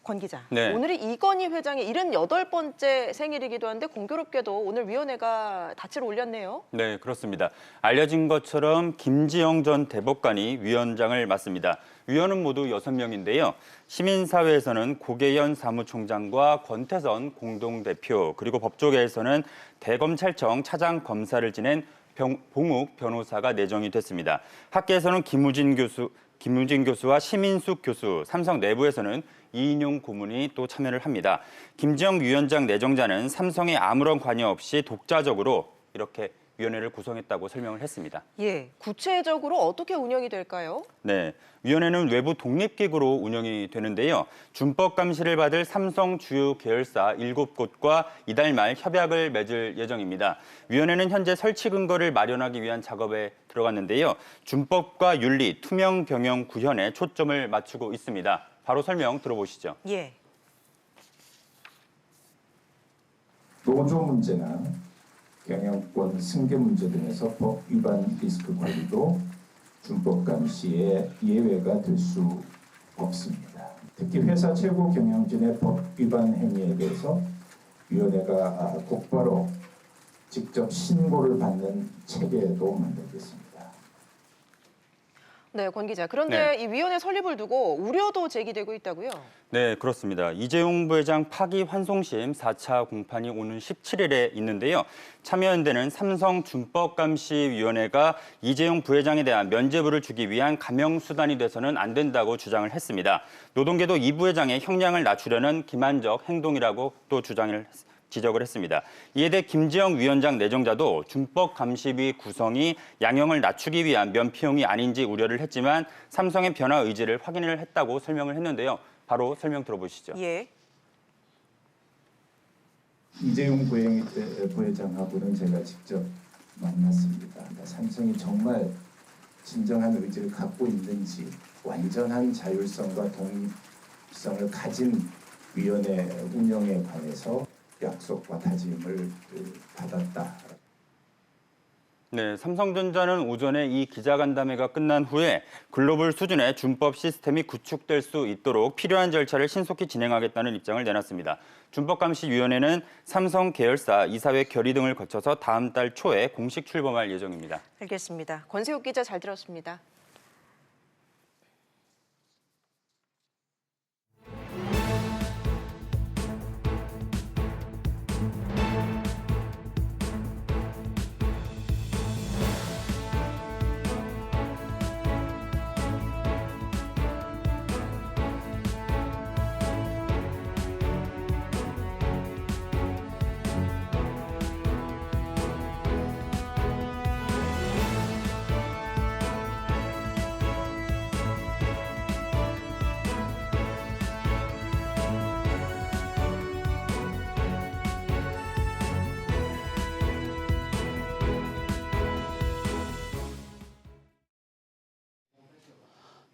A: 권 기자,
O: 네.
A: 오늘이 이건희 회장의 78번째 생일이기도 한데 공교롭게도 오늘 위원회가 닻을 올렸네요.
O: 네, 그렇습니다. 알려진 것처럼 김지영 전 대법관이 위원장을 맡습니다. 위원은 모두 6명인데요. 시민사회에서는 고계현 사무총장과 권태선 공동대표, 그리고 법조계에서는 대검찰청 차장검사를 지낸 봉욱 변호사가 내정이 됐습니다. 학계에서는 김우진 교수와 심인숙 교수, 삼성 내부에서는 이인용 고문이 또 참여를 합니다. 김지영 위원장 내정자는 삼성에 아무런 관여 없이 독자적으로 이렇게 위원회를 구성했다고 설명을 했습니다.
A: 예, 구체적으로 어떻게 운영이 될까요?
O: 네, 위원회는 외부 독립기구로 운영이 되는데요. 준법 감시를 받을 삼성 주요 계열사 7곳과 이달 말 협약을 맺을 예정입니다. 위원회는 현재 설치 근거를 마련하기 위한 작업에 들어갔는데요. 준법과 윤리, 투명 경영 구현에 초점을 맞추고 있습니다. 바로 설명 들어보시죠.
A: 예.
P: 노조 문제나 경영권 승계 문제 등에서 법 위반 리스크 관리도 준법 감시의 예외가 될 수 없습니다. 특히 회사 최고 경영진의 법 위반 행위에 대해서 위원회가 곧바로 직접 신고를 받는 체계도 만들겠습니다.
A: 네, 권 기자. 그런데 이 위원회 설립을 두고 우려도 제기되고 있다고요?
O: 네, 그렇습니다. 이재용 부회장 파기환송심 4차 공판이 오는 17일에 있는데요. 참여연대는 삼성준법감시위원회가 이재용 부회장에 대한 면죄부를 주기 위한 감형수단이 돼서는 안 된다고 주장을 했습니다. 노동계도 이 부회장의 형량을 낮추려는 기만적 행동이라고 또 지적을 했습니다. 이에 대해 김지영 위원장 내정자도 준법감시위 구성이 양형을 낮추기 위한 면피용이 아닌지 우려를 했지만 삼성의 변화 의지를 확인을 했다고 설명을 했는데요. 바로 설명 들어보시죠.
A: 예.
P: 이재용 부회장하고는 제가 직접 만났습니다. 그러니까 삼성이 정말 진정한 의지를 갖고 있는지, 완전한 자율성과 독립성을 가진 위원회 운영에 관해서 약속과 다짐을 받았다.
O: 네, 삼성전자는 오전에 이 기자간담회가 끝난 후에 글로벌 수준의 준법 시스템이 구축될 수 있도록 필요한 절차를 신속히 진행하겠다는 입장을 내놨습니다. 준법감시위원회는 삼성 계열사 이사회 결의 등을 거쳐서 다음 달 초에 공식 출범할 예정입니다.
A: 알겠습니다. 권세욱 기자 잘 들었습니다.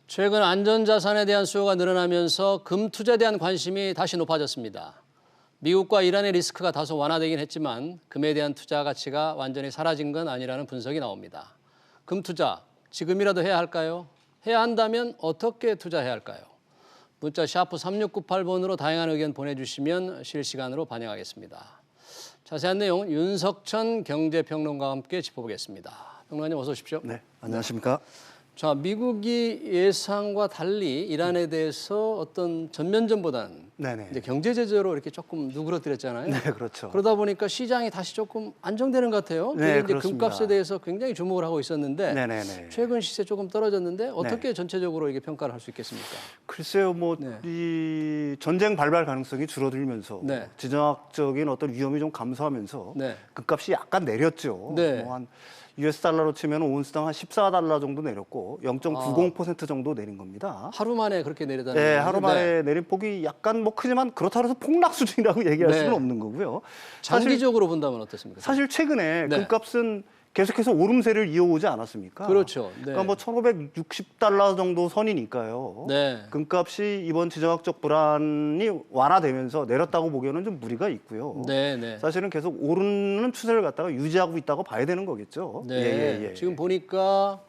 B: 최근 안전자산에 대한 수요가 늘어나면서 금 투자에 대한 관심이 다시 높아졌습니다. 미국과 이란의 리스크가 다소 완화되긴 했지만 금에 대한 투자 가치가 완전히 사라진 건 아니라는 분석이 나옵니다. 금 투자 지금이라도 해야 할까요? 해야 한다면 어떻게 투자해야 할까요? 문자 샤프 3698번으로 다양한 의견 보내주시면 실시간으로 반영하겠습니다. 자세한 내용 윤석천 경제평론가와 함께 짚어보겠습니다. 평론가님 어서 오십시오.
Q: 네, 안녕하십니까?
B: 자, 미국이 예상과 달리 이란에 대해서 어떤 전면전보다는 이제 경제 제재로 이렇게 조금 누그러뜨렸잖아요.
Q: 네, 그렇죠.
B: 그러다 보니까 시장이 다시 조금 안정되는 것 같아요.
Q: 네,
B: 이제 금값에 대해서 굉장히 주목을 하고 있었는데 최근 시세 조금 떨어졌는데 어떻게 전체적으로 이게 평가를 할 수 있겠습니까?
Q: 글쎄요, 이 전쟁 발발 가능성이 줄어들면서 지정학적인 어떤 위험이 좀 감소하면서 금값이 약간 내렸죠. 뭐 한 US 달러로 치면 온스당 한 14달러 정도 내렸고 0.90% 정도 내린 겁니다.
B: 하루 만에 그렇게 내렸다는
Q: 네, 하루 만에 내린 폭이 약간 뭐 크지만 그렇다고 해서 폭락 수준이라고 얘기할 수는 없는 거고요.
B: 장기적으로 본다면 어떻습니까?
Q: 사실 최근에 금값은 계속해서 오름세를 이어오지 않았습니까?
B: 그렇죠.
Q: 그러니까 뭐 1,560달러 정도 선이니까요. 금값이 이번 지정학적 불안이 완화되면서 내렸다고 보기에는 좀 무리가 있고요. 사실은 계속 오르는 추세를 갖다가 유지하고 있다고 봐야 되는 거겠죠.
B: 지금 보니까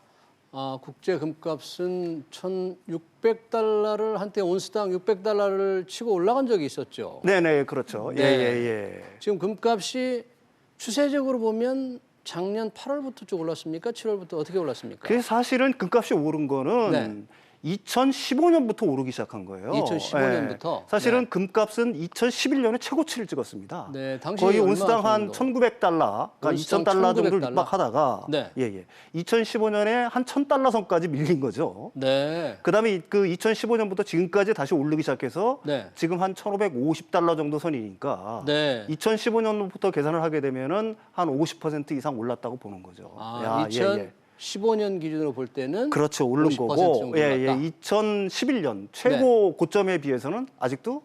B: 국제 금값은 1,600달러를 한때 온스당 600달러를 치고 올라간 적이 있었죠.
Q: 네네, 그렇죠.
B: 지금 금값이 추세적으로 보면 작년 8월부터 쭉 올랐습니까? 7월부터 어떻게 올랐습니까?
Q: 그게 사실은 금값이 오른 거는 2015년부터 오르기 시작한 거예요.
B: 2015년부터?
Q: 사실은 금값은 2011년에 최고치를 찍었습니다.
B: 당시
Q: 거의 온스당 한 1,900달러, 그러니까 2,000달러 정도를 육박하다가 2015년에 한 1,000달러 선까지 밀린 거죠. 그다음에 그 2015년부터 지금까지 다시 오르기 시작해서 지금 한 1,550달러 정도 선이니까 2015년부터 계산을 하게 되면은 한 50% 이상 올랐다고 보는 거죠.
B: 2015년 기준으로 볼 때는
Q: 그렇죠, 오른 거고 2011년 최고 고점에 비해서는 아직도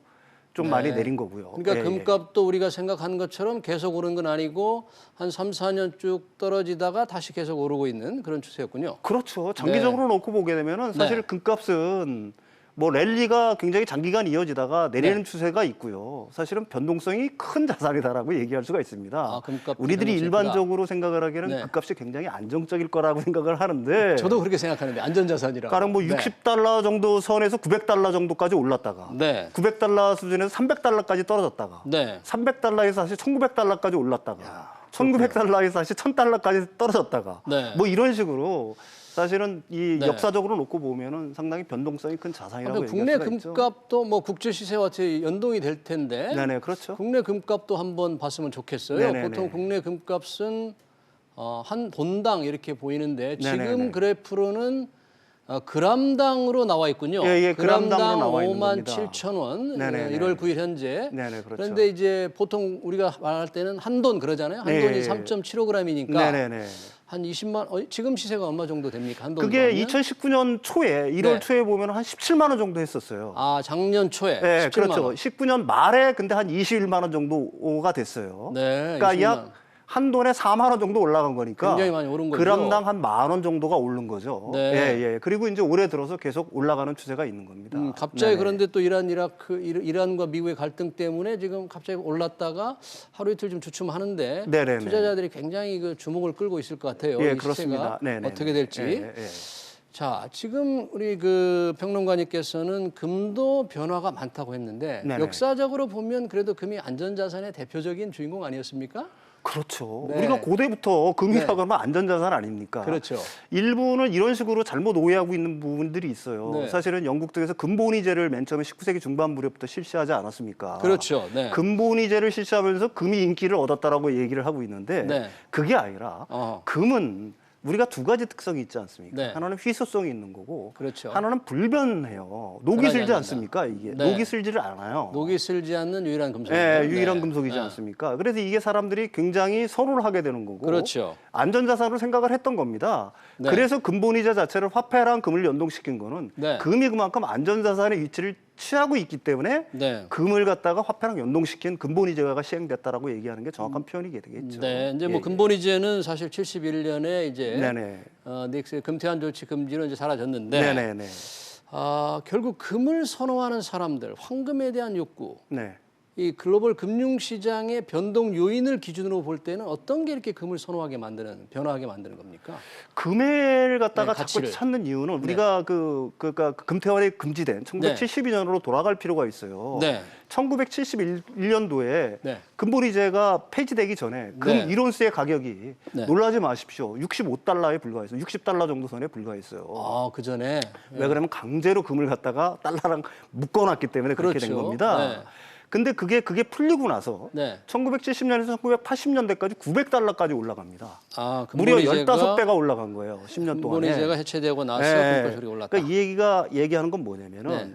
Q: 좀 많이 내린 거고요.
B: 그러니까 금값도 우리가 생각한 것처럼 계속 오른 건 아니고 한 3, 4년 쭉 떨어지다가 다시 계속 오르고 있는 그런 추세였군요.
Q: 그렇죠. 장기적으로 놓고 보게 되면은 사실 금값은 뭐 랠리가 굉장히 장기간 이어지다가 내리는 추세가 있고요. 사실은 변동성이 큰 자산이다라고 얘기할 수가 있습니다. 우리들이 일반적으로 생각을 하기에는 금값이 굉장히 안정적일 거라고 생각을 하는데
B: 저도 그렇게 생각하는데 안전자산이라고.
Q: 그러니까 뭐 60달러 정도 선에서 900달러 정도까지 올랐다가 900달러 수준에서 300달러까지 떨어졌다가 300달러에서 다시 1900달러까지 올랐다가 1900달러에서 다시 1000달러까지 떨어졌다가 뭐 이런 식으로 사실은 이
B: 네.
Q: 역사적으로 놓고 보면은 상당히 변동성이 큰 자산이라고
B: 국내
Q: 얘기할 수가 있죠.
B: 금값도 뭐 국제 시세와 연동이 될 텐데.
Q: 네네, 그렇죠.
B: 국내 금값도 한번 봤으면 좋겠어요.
Q: 네네네.
B: 보통 국내 금값은 한 돈당 이렇게 보이는데 지금
Q: 네네네.
B: 그래프로는 그람당으로 나와 있군요.
Q: 예, 그람당으로
B: 그람당
Q: 나와 있는
B: 57,000원.
Q: 네네네.
B: 1월 9일 현재.
Q: 네네, 그렇죠.
B: 그런데 이제 보통 우리가 말할 때는 한돈 그러잖아요. 한
Q: 네.
B: 돈이 3.75g이니까
Q: 네네네.
B: 한 20만 지금 시세가 얼마 정도 됩니까? 한 돈.
Q: 그게 2019년 초에 1월
B: 네.
Q: 초에 보면 한 17만 원 정도 했었어요.
B: 아, 작년 초에.
Q: 네,
B: 17만
Q: 그렇죠.
B: 원.
Q: 19년 말에 근데 한 21만 원 정도가 됐어요.
B: 네,
Q: 그러니까
B: 20만
Q: 약 한 돈에 4만 원 정도 올라간 거니까
B: 굉장히 많이 오른 거죠.
Q: 그람당 한 1만 원 정도가 오른 거죠.
B: 네.
Q: 예. 그리고 이제 올해 들어서 계속 올라가는 추세가 있는 겁니다.
B: 갑자기
Q: 네네.
B: 그런데 또 이란과 미국의 갈등 때문에 지금 갑자기 올랐다가 하루 이틀 좀 주춤하는데
Q: 네네네.
B: 투자자들이 굉장히 그 주목을 끌고 있을 것 같아요.
Q: 예,
B: 이
Q: 그렇습니다.
B: 시세가
Q: 네네네.
B: 어떻게 될지.
Q: 예.
B: 자, 지금 우리 그 평론가님께서는 금도 변화가 많다고 했는데
Q: 네네.
B: 역사적으로 보면 그래도 금이 안전자산의 대표적인 주인공 아니었습니까?
Q: 그렇죠.
B: 네.
Q: 우리가 고대부터 금이라고
B: 네.
Q: 하면 안전자산 아닙니까?
B: 그렇죠.
Q: 일부는 이런 식으로 잘못 오해하고 있는 부분들이 있어요.
B: 네.
Q: 사실은 영국 쪽에서 금본위제를 맨 처음에 19세기 중반 무렵부터 실시하지 않았습니까?
B: 그렇죠. 네.
Q: 금본위제를 실시하면서 금이 인기를 얻었다라고 얘기를 하고 있는데
B: 네.
Q: 그게 아니라 금은 우리가 두 가지 특성이 있지 않습니까?
B: 네.
Q: 하나는 희소성이 있는 거고
B: 그렇죠.
Q: 하나는 불변해요. 녹이
B: 변하지
Q: 슬지
B: 않는다.
Q: 않습니까? 이게
B: 네.
Q: 녹이 슬지를 않아요.
B: 녹이 슬지 않는 유일한 금속이죠.
Q: 네, 유일한 금속이지
B: 네.
Q: 않습니까? 그래서 이게 사람들이 굉장히 선호를 하게 되는 거고
B: 그렇죠.
Q: 안전자산으로 생각을 했던 겁니다.
B: 네.
Q: 그래서 금본위제 자체를 화폐랑 금을 연동시킨 거는
B: 네.
Q: 금이 그만큼 안전자산의 위치를 취하고 있기 때문에
B: 네.
Q: 금을 갖다가 화폐랑 연동시킨 금본위제가 시행됐다라고 얘기하는 게 정확한 표현이 되겠죠.
B: 네, 이제
Q: 예,
B: 뭐 금본위제는 사실 71년에 이제
Q: 네네.
B: 닉스의 금태환 조치 금지로 이제 사라졌는데
Q: 네네네.
B: 결국 금을 선호하는 사람들, 황금에 대한 욕구,
Q: 네.
B: 이 글로벌 금융시장의 변동 요인을 기준으로 볼 때는 어떤 게 이렇게 금을 선호하게 만드는, 변화하게 만드는 겁니까?
Q: 금을 갖다가
B: 네,
Q: 자꾸
B: 가치를.
Q: 찾는 이유는 우리가 그러니까 금태환이 금지된 1972년으로 돌아갈 필요가 있어요.
B: 네.
Q: 1971년도에
B: 네.
Q: 금본위제가 폐지되기 전에 금
B: 네.
Q: 1온스의 가격이
B: 네.
Q: 놀라지 마십시오. 65달러에 불과했어요. 60달러 정도 선에 불과했어요.
B: 아, 그 전에
Q: 왜 그러면 강제로 금을 갖다가 달러랑 묶어놨기 때문에 그렇게 된
B: 그렇죠.
Q: 겁니다.
B: 네.
Q: 근데 그게 풀리고 나서
B: 네.
Q: 1970년에서 1980년대까지 900달러까지 올라갑니다.
B: 아,
Q: 무려
B: 금본위제가
Q: 15배가 올라간 거예요. 10년 동안에.
B: 금본위제가 해체되고 나서
Q: 네.
B: 금가설이 올랐다.
Q: 그러니까 이 얘기가 얘기하는 건 뭐냐면은
B: 네.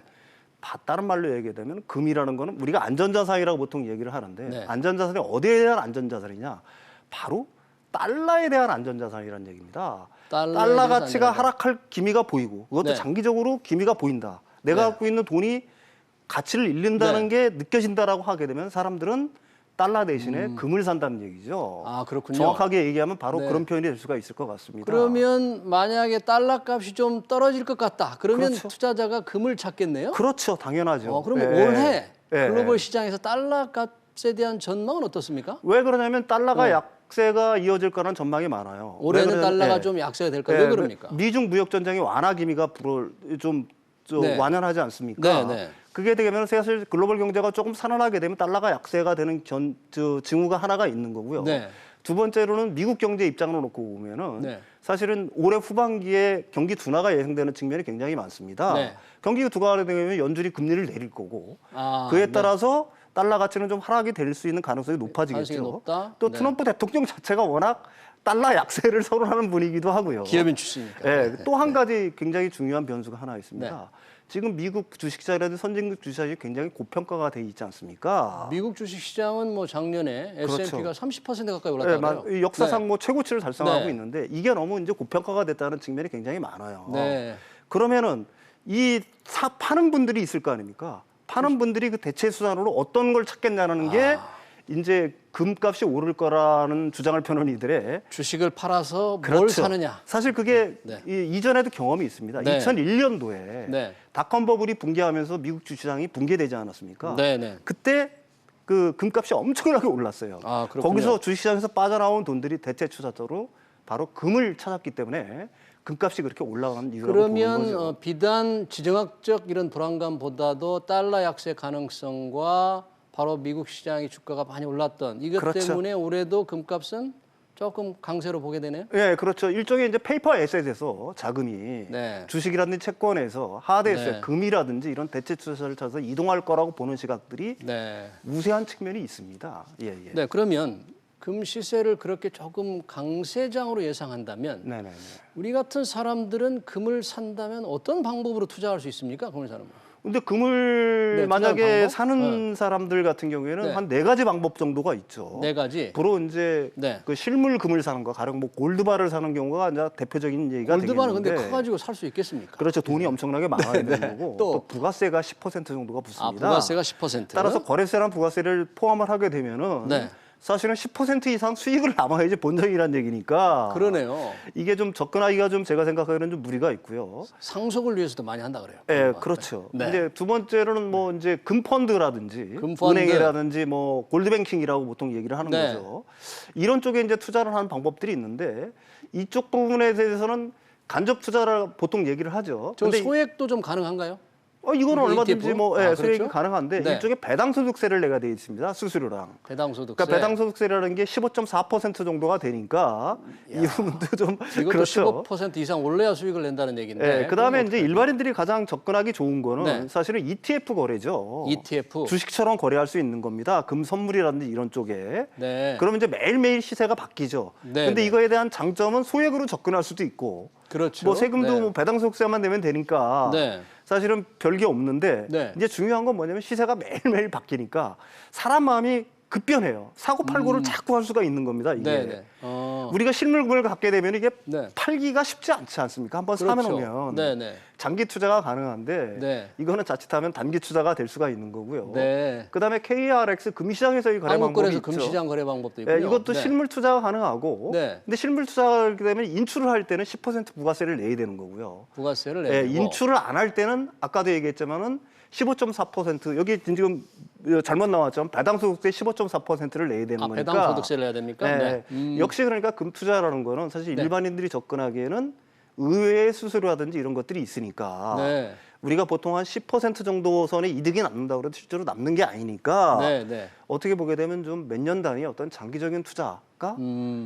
Q: 다른 말로 얘기하면 금이라는 거는 우리가 안전자산이라고 보통 얘기를 하는데
B: 네.
Q: 안전자산이 어디에 대한 안전자산이냐? 바로 달러에 대한 안전자산이라는 얘기입니다.
B: 달러에
Q: 달러
B: 대해서
Q: 가치가
B: 안전하다.
Q: 하락할 기미가 보이고 그것도
B: 네.
Q: 장기적으로 기미가 보인다. 내가
B: 네.
Q: 갖고 있는 돈이 가치를 잃는다는 게 느껴진다라고 하게 되면 사람들은 달러 대신에 금을 산다는 얘기죠.
B: 아, 그렇군요.
Q: 정확하게 얘기하면 바로
B: 네.
Q: 그런 표현이 될 수가 있을 것 같습니다.
B: 그러면 만약에 달러 값이 좀 떨어질 것 같다. 그러면
Q: 그렇죠.
B: 투자자가 금을 찾겠네요?
Q: 그렇죠. 당연하죠.
B: 그러면
Q: 예.
B: 올해
Q: 예.
B: 글로벌 시장에서 달러 값에 대한 전망은 어떻습니까?
Q: 왜 그러냐면 달러가
B: 네.
Q: 약세가 이어질 거라는 전망이 많아요.
B: 올해는
Q: 왜 그러냐면,
B: 달러가
Q: 예.
B: 좀 약세가 될까요? 왜
Q: 예,
B: 그럽니까?
Q: 미중 무역 전쟁이 완화 기미가 좀
B: 네.
Q: 완연하지 않습니까?
B: 네, 네.
Q: 그게 되면 사실 글로벌 경제가 조금 살아나게 되면 달러가 약세가 되는 징후가 하나가 있는 거고요.
B: 네.
Q: 두 번째로는 미국 경제 입장으로 놓고 보면은
B: 네.
Q: 사실은 올해 후반기에 경기 둔화가 예상되는 측면이 굉장히 많습니다.
B: 네.
Q: 경기 둔화가 되면 연준이 금리를 내릴 거고
B: 아,
Q: 그에
B: 네.
Q: 따라서 달러 가치는 좀 하락이 될 수 있는 가능성이 높아지겠죠.
B: 가능성이 높다?
Q: 또
B: 네.
Q: 트럼프 대통령 자체가 워낙 달러 약세를 선언하는 분이기도 하고요.
B: 기업인 출신이니까.
Q: 예,
B: 네.
Q: 또 한 가지 굉장히 중요한 변수가 하나 있습니다.
B: 네.
Q: 지금 미국 주식시장이라든지 선진국 주식시장이 굉장히 고평가가 돼 있지 않습니까?
B: 미국 주식 시장은 뭐 작년에
Q: 그렇죠.
B: S&P가 30% 가까이
Q: 예,
B: 올랐다고요.
Q: 이 역사상 뭐 최고치를 달성하고
B: 네.
Q: 있는데 이게 너무 이제 고평가가 됐다는 측면이 굉장히 많아요.
B: 네.
Q: 그러면은 이 파는 분들이 있을 거 아닙니까? 파는 분들이 그 대체 수단으로 어떤 걸 찾겠냐는 게 이제 금값이 오를 거라는 주장을 펴는 이들의
B: 주식을 팔아서 뭘
Q: 그렇죠.
B: 사느냐.
Q: 사실 그게
B: 네.
Q: 이전에도 경험이 있습니다.
B: 네.
Q: 2001년도에
B: 네.
Q: 닷컴 버블이 붕괴하면서 미국 주시장이 붕괴되지 않았습니까?
B: 네, 네.
Q: 그때 그 금값이 엄청나게 올랐어요.
B: 아, 그렇군요.
Q: 거기서 주식시장에서 빠져나온 돈들이 대체 투자자로 바로 금을 찾았기 때문에 금값이 그렇게 올라가는 이유라고 보는
B: 그러면
Q: 거죠.
B: 비단 지정학적 이런 불안감보다도 달러 약세 가능성과 바로 미국 시장의 주가가 많이 올랐던 이것
Q: 그렇죠.
B: 때문에 올해도 금값은 조금 강세로 보게 되네요.
Q: 예, 그렇죠. 일종의 이제 페이퍼 에셋에서 자금이
B: 네.
Q: 주식이라든지 채권에서 하드 에셋,
B: 네.
Q: 금이라든지 이런 대체 투자를 찾아서 이동할 거라고 보는 시각들이
B: 네.
Q: 우세한 측면이 있습니다. 예, 예.
B: 네, 그러면 금 시세를 그렇게 조금 강세장으로 예상한다면
Q: 네네.
B: 우리 같은 사람들은 금을 산다면 어떤 방법으로 투자할 수 있습니까? 금을 사는 거.
Q: 근데 금을
B: 네,
Q: 만약에
B: 투자하는 방법?
Q: 사는 사람들 같은 경우에는
B: 네.
Q: 한 4가지 방법 정도가 있죠.
B: 4가지.
Q: 주로 이제
B: 네.
Q: 그 실물 금을 사는 거, 가령 뭐 골드바를 사는 경우가 이제 대표적인 얘기가
B: 골드바는 근데
Q: 되겠는데.
B: 커가지고 살 수 있겠습니까?
Q: 그렇죠. 돈이 엄청나게 많아야 되는 거고 또 부가세가 10% 정도가 붙습니다.
B: 아, 부가세가 10%.
Q: 따라서 거래세랑 부가세를 포함을 하게 되면은
B: 네.
Q: 사실은 10% 이상 수익을 남아야지 본전이란 얘기니까.
B: 그러네요.
Q: 이게 좀 접근하기가 좀 제가 생각하기에는 좀 무리가 있고요.
B: 상속을 위해서도 많이 한다 그래요.
Q: 예, 그렇죠.
B: 네.
Q: 이제 두 번째로는 뭐 이제 금펀드라든지
B: 금펀드.
Q: 은행이라든지 뭐 골드뱅킹이라고 보통 얘기를 하는
B: 네.
Q: 거죠. 이런 쪽에 이제 투자를 하는 방법들이 있는데 이쪽 부분에 대해서는 간접 투자라 보통 얘기를 하죠.
B: 저
Q: 근데
B: 소액도 좀 가능한가요?
Q: 이거는 얼마든지
B: ETF?
Q: 뭐
B: 아,
Q: 소액이
B: 그렇죠?
Q: 가능한데
B: 네.
Q: 일종의 배당소득세를 내가 돼 있습니다. 수수료랑.
B: 배당소득세.
Q: 그러니까 배당소득세라는 게 15.4% 정도가 되니까 이 부분도 좀
B: 이것도
Q: 그렇죠.
B: 15% 이상 올려야 수익을 낸다는 얘기인데.
Q: 네, 그다음에 이제 일반인들이 가장 접근하기 좋은 거는
B: 네.
Q: 사실은 ETF 거래죠.
B: ETF.
Q: 주식처럼 거래할 수 있는 겁니다. 금 선물이라든지 이런 쪽에.
B: 네.
Q: 그러면 이제 매일매일 시세가 바뀌죠.
B: 네,
Q: 근데
B: 네.
Q: 이거에 대한 장점은 소액으로 접근할 수도 있고
B: 그렇죠.
Q: 뭐 세금도
B: 네.
Q: 뭐 배당소득세만 내면 되니까
B: 네.
Q: 사실은 별게 없는데
B: 네.
Q: 이제 중요한 건 뭐냐면 시세가 매일매일 바뀌니까 사람 마음이 급변해요. 사고 팔고를 자꾸 할 수가 있는 겁니다. 이게.
B: 네, 네.
Q: 우리가 실물금을 갖게 되면 이게
B: 네.
Q: 팔기가 쉽지 않지 않습니까? 한번
B: 그렇죠.
Q: 사놓으면
B: 네, 네.
Q: 장기 투자가 가능한데
B: 네.
Q: 이거는 자칫하면 단기 투자가 될 수가 있는 거고요.
B: 네.
Q: 그다음에 KRX 금시장에서의 거래 방법이
B: 한국거래소
Q: 있죠.
B: 금시장 거래 방법도 있고요.
Q: 네, 이것도
B: 네.
Q: 실물 투자가 가능하고
B: 네.
Q: 근데 실물 투자가 하게 되면 인출을 할 때는 10% 부가세를 내야 되는 거고요.
B: 부가세를
Q: 네,
B: 내고
Q: 인출을 안 할 때는 아까도 얘기했지만은 15.4% 여기 지금 잘못 나왔죠. 배당소득세 15.4%를 내야 되는 거니까.
B: 배당소득세를 내야 됩니까?
Q: 네. 역시 그러니까 금투자라는 거는 사실
B: 네.
Q: 일반인들이 접근하기에는 의외의 수수료라든지 이런 것들이 있으니까
B: 네.
Q: 우리가 보통 한 10% 정도 선의 이득이 남는다고 해도 실제로 남는 게 아니니까
B: 네, 네.
Q: 어떻게 보게 되면 좀 몇 년 단위 어떤 장기적인 투자가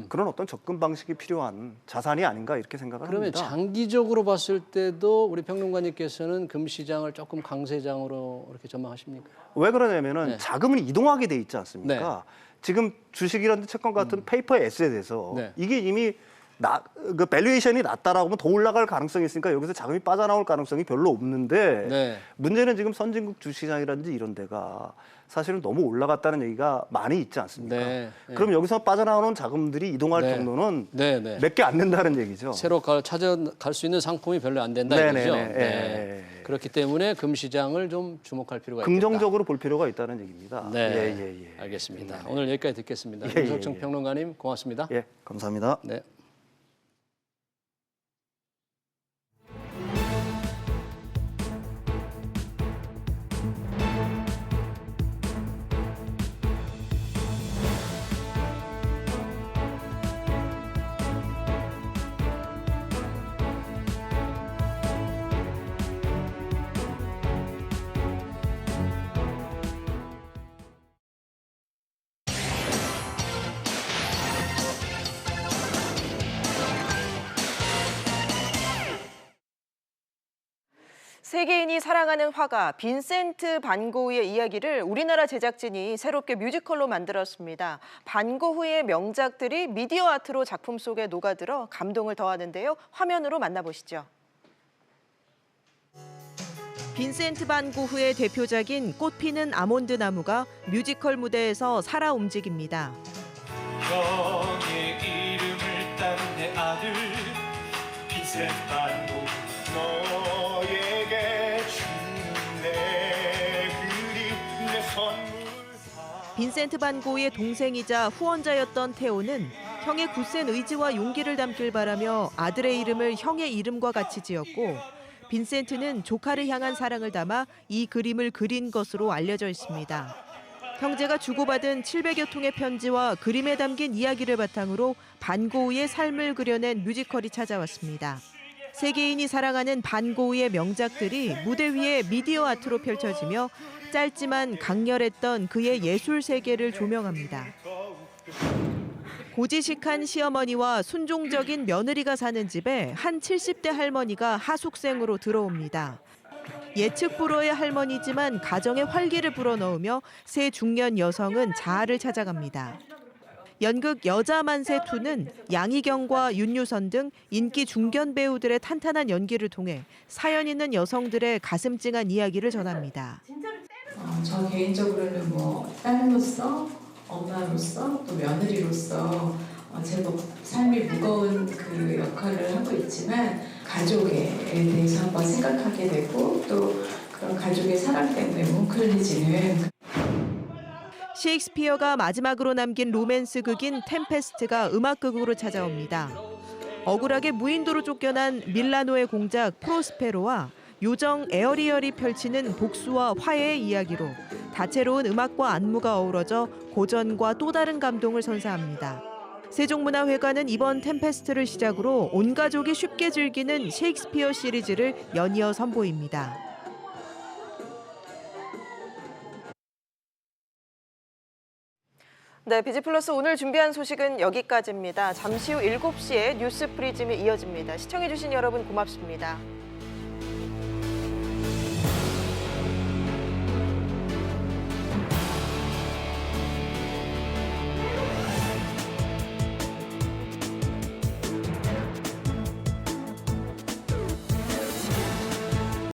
Q: 그런 어떤 접근 방식이 필요한 자산이 아닌가 이렇게 생각을
B: 그러면
Q: 합니다.
B: 장기적으로 봤을 때도 우리 평론가님께서는 금시장을 조금 강세장으로 이렇게 전망하십니까?
Q: 왜 그러냐면은
B: 네.
Q: 자금은 이동하게 돼 있지 않습니까? 지금 주식이라든지 채권 같은 페이퍼 에셋에서
B: 네.
Q: 이게 이미 그 밸류에이션이 낮다라고 하면 더 올라갈 가능성이 있으니까 여기서 자금이 빠져나올 가능성이 별로 없는데
B: 네.
Q: 문제는 지금 선진국 주시장이라든지 이런 데가 사실은 너무 올라갔다는 얘기가 많이 있지 않습니까?
B: 네.
Q: 그럼 여기서 빠져나오는 자금들이 이동할
B: 네.
Q: 경로는
B: 네, 네.
Q: 몇 개 안 된다는 얘기죠.
B: 새로 찾아갈 수 있는 상품이 별로 안 된다
Q: 네,
B: 이거죠.
Q: 네, 네.
B: 네. 그렇기 때문에 금시장을 좀 주목할 필요가 있다.
Q: 긍정적으로 볼 필요가 있다는 얘기입니다.
B: 네, 알겠습니다. 오늘 여기까지 듣겠습니다. 윤석청 평론가님 고맙습니다.
Q: 예, 감사합니다.
B: 네.
A: 세계인이 사랑하는 화가 빈센트 반 고흐의 이야기를 우리나라 제작진이 새롭게 뮤지컬로 만들었습니다. 반 고흐의 명작들이 미디어 아트로 작품 속에 녹아들어 감동을 더하는데요. 화면으로 만나보시죠. 빈센트 반 고흐의 대표작인 꽃피는 아몬드 나무가 뮤지컬 무대에서 살아 움직입니다.
R: 형의 이름을 딴 내 아들 빈센트 반 고흐 너에게 주는 내 그림 내 선물
A: 빈센트 반 고흐의 동생이자 후원자였던 테오는 형의 굳센 의지와 용기를 담길 바라며 아들의 이름을 형의 이름과 같이 지었고 빈센트는 조카를 향한 사랑을 담아 이 그림을 그린 것으로 알려져 있습니다. 형제가 주고받은 700여 통의 편지와 그림에 담긴 이야기를 바탕으로 반 고흐의 삶을 그려낸 뮤지컬이 찾아왔습니다. 세계인이 사랑하는 반 고흐의 명작들이 무대 위에 미디어 아트로 펼쳐지며 짧지만 강렬했던 그의 예술 세계를 조명합니다. 고지식한 시어머니와 순종적인 며느리가 사는 집에 한 70대 할머니가 하숙생으로 들어옵니다. 예측 불허의 할머니지만 가정의 활기를 불어넣으며 새 중년 여성은 자아를 찾아갑니다. 연극 여자 만세 2는 양희경과 윤유선 등 인기 중견 배우들의 탄탄한 연기를 통해 사연 있는 여성들의 가슴 찡한 이야기를 전합니다.
S: 저 개인적으로는 뭐 딸로서, 엄마로서, 또 며느리로서 제법 삶이 무거운 그 역할을 하고 있지만 가족에 대해서 한번 생각하게 되고 또 그런 가족의 사랑 때문에 뭉클해지는
A: 셰익스피어가 마지막으로 남긴 로맨스 극인 템페스트가 음악극으로 찾아옵니다. 억울하게 무인도로 쫓겨난 밀라노의 공작 프로스페로와 요정 에어리얼이 펼치는 복수와 화해의 이야기로 다채로운 음악과 안무가 어우러져 고전과 또 다른 감동을 선사합니다. 세종문화회관은 이번 템페스트를 시작으로 온 가족이 쉽게 즐기는 셰익스피어 시리즈를 연이어 선보입니다. 네, 비지플러스 오늘 준비한 소식은 여기까지입니다. 잠시 후 7시에 뉴스 프리즘이 이어집니다. 시청해주신 여러분 고맙습니다.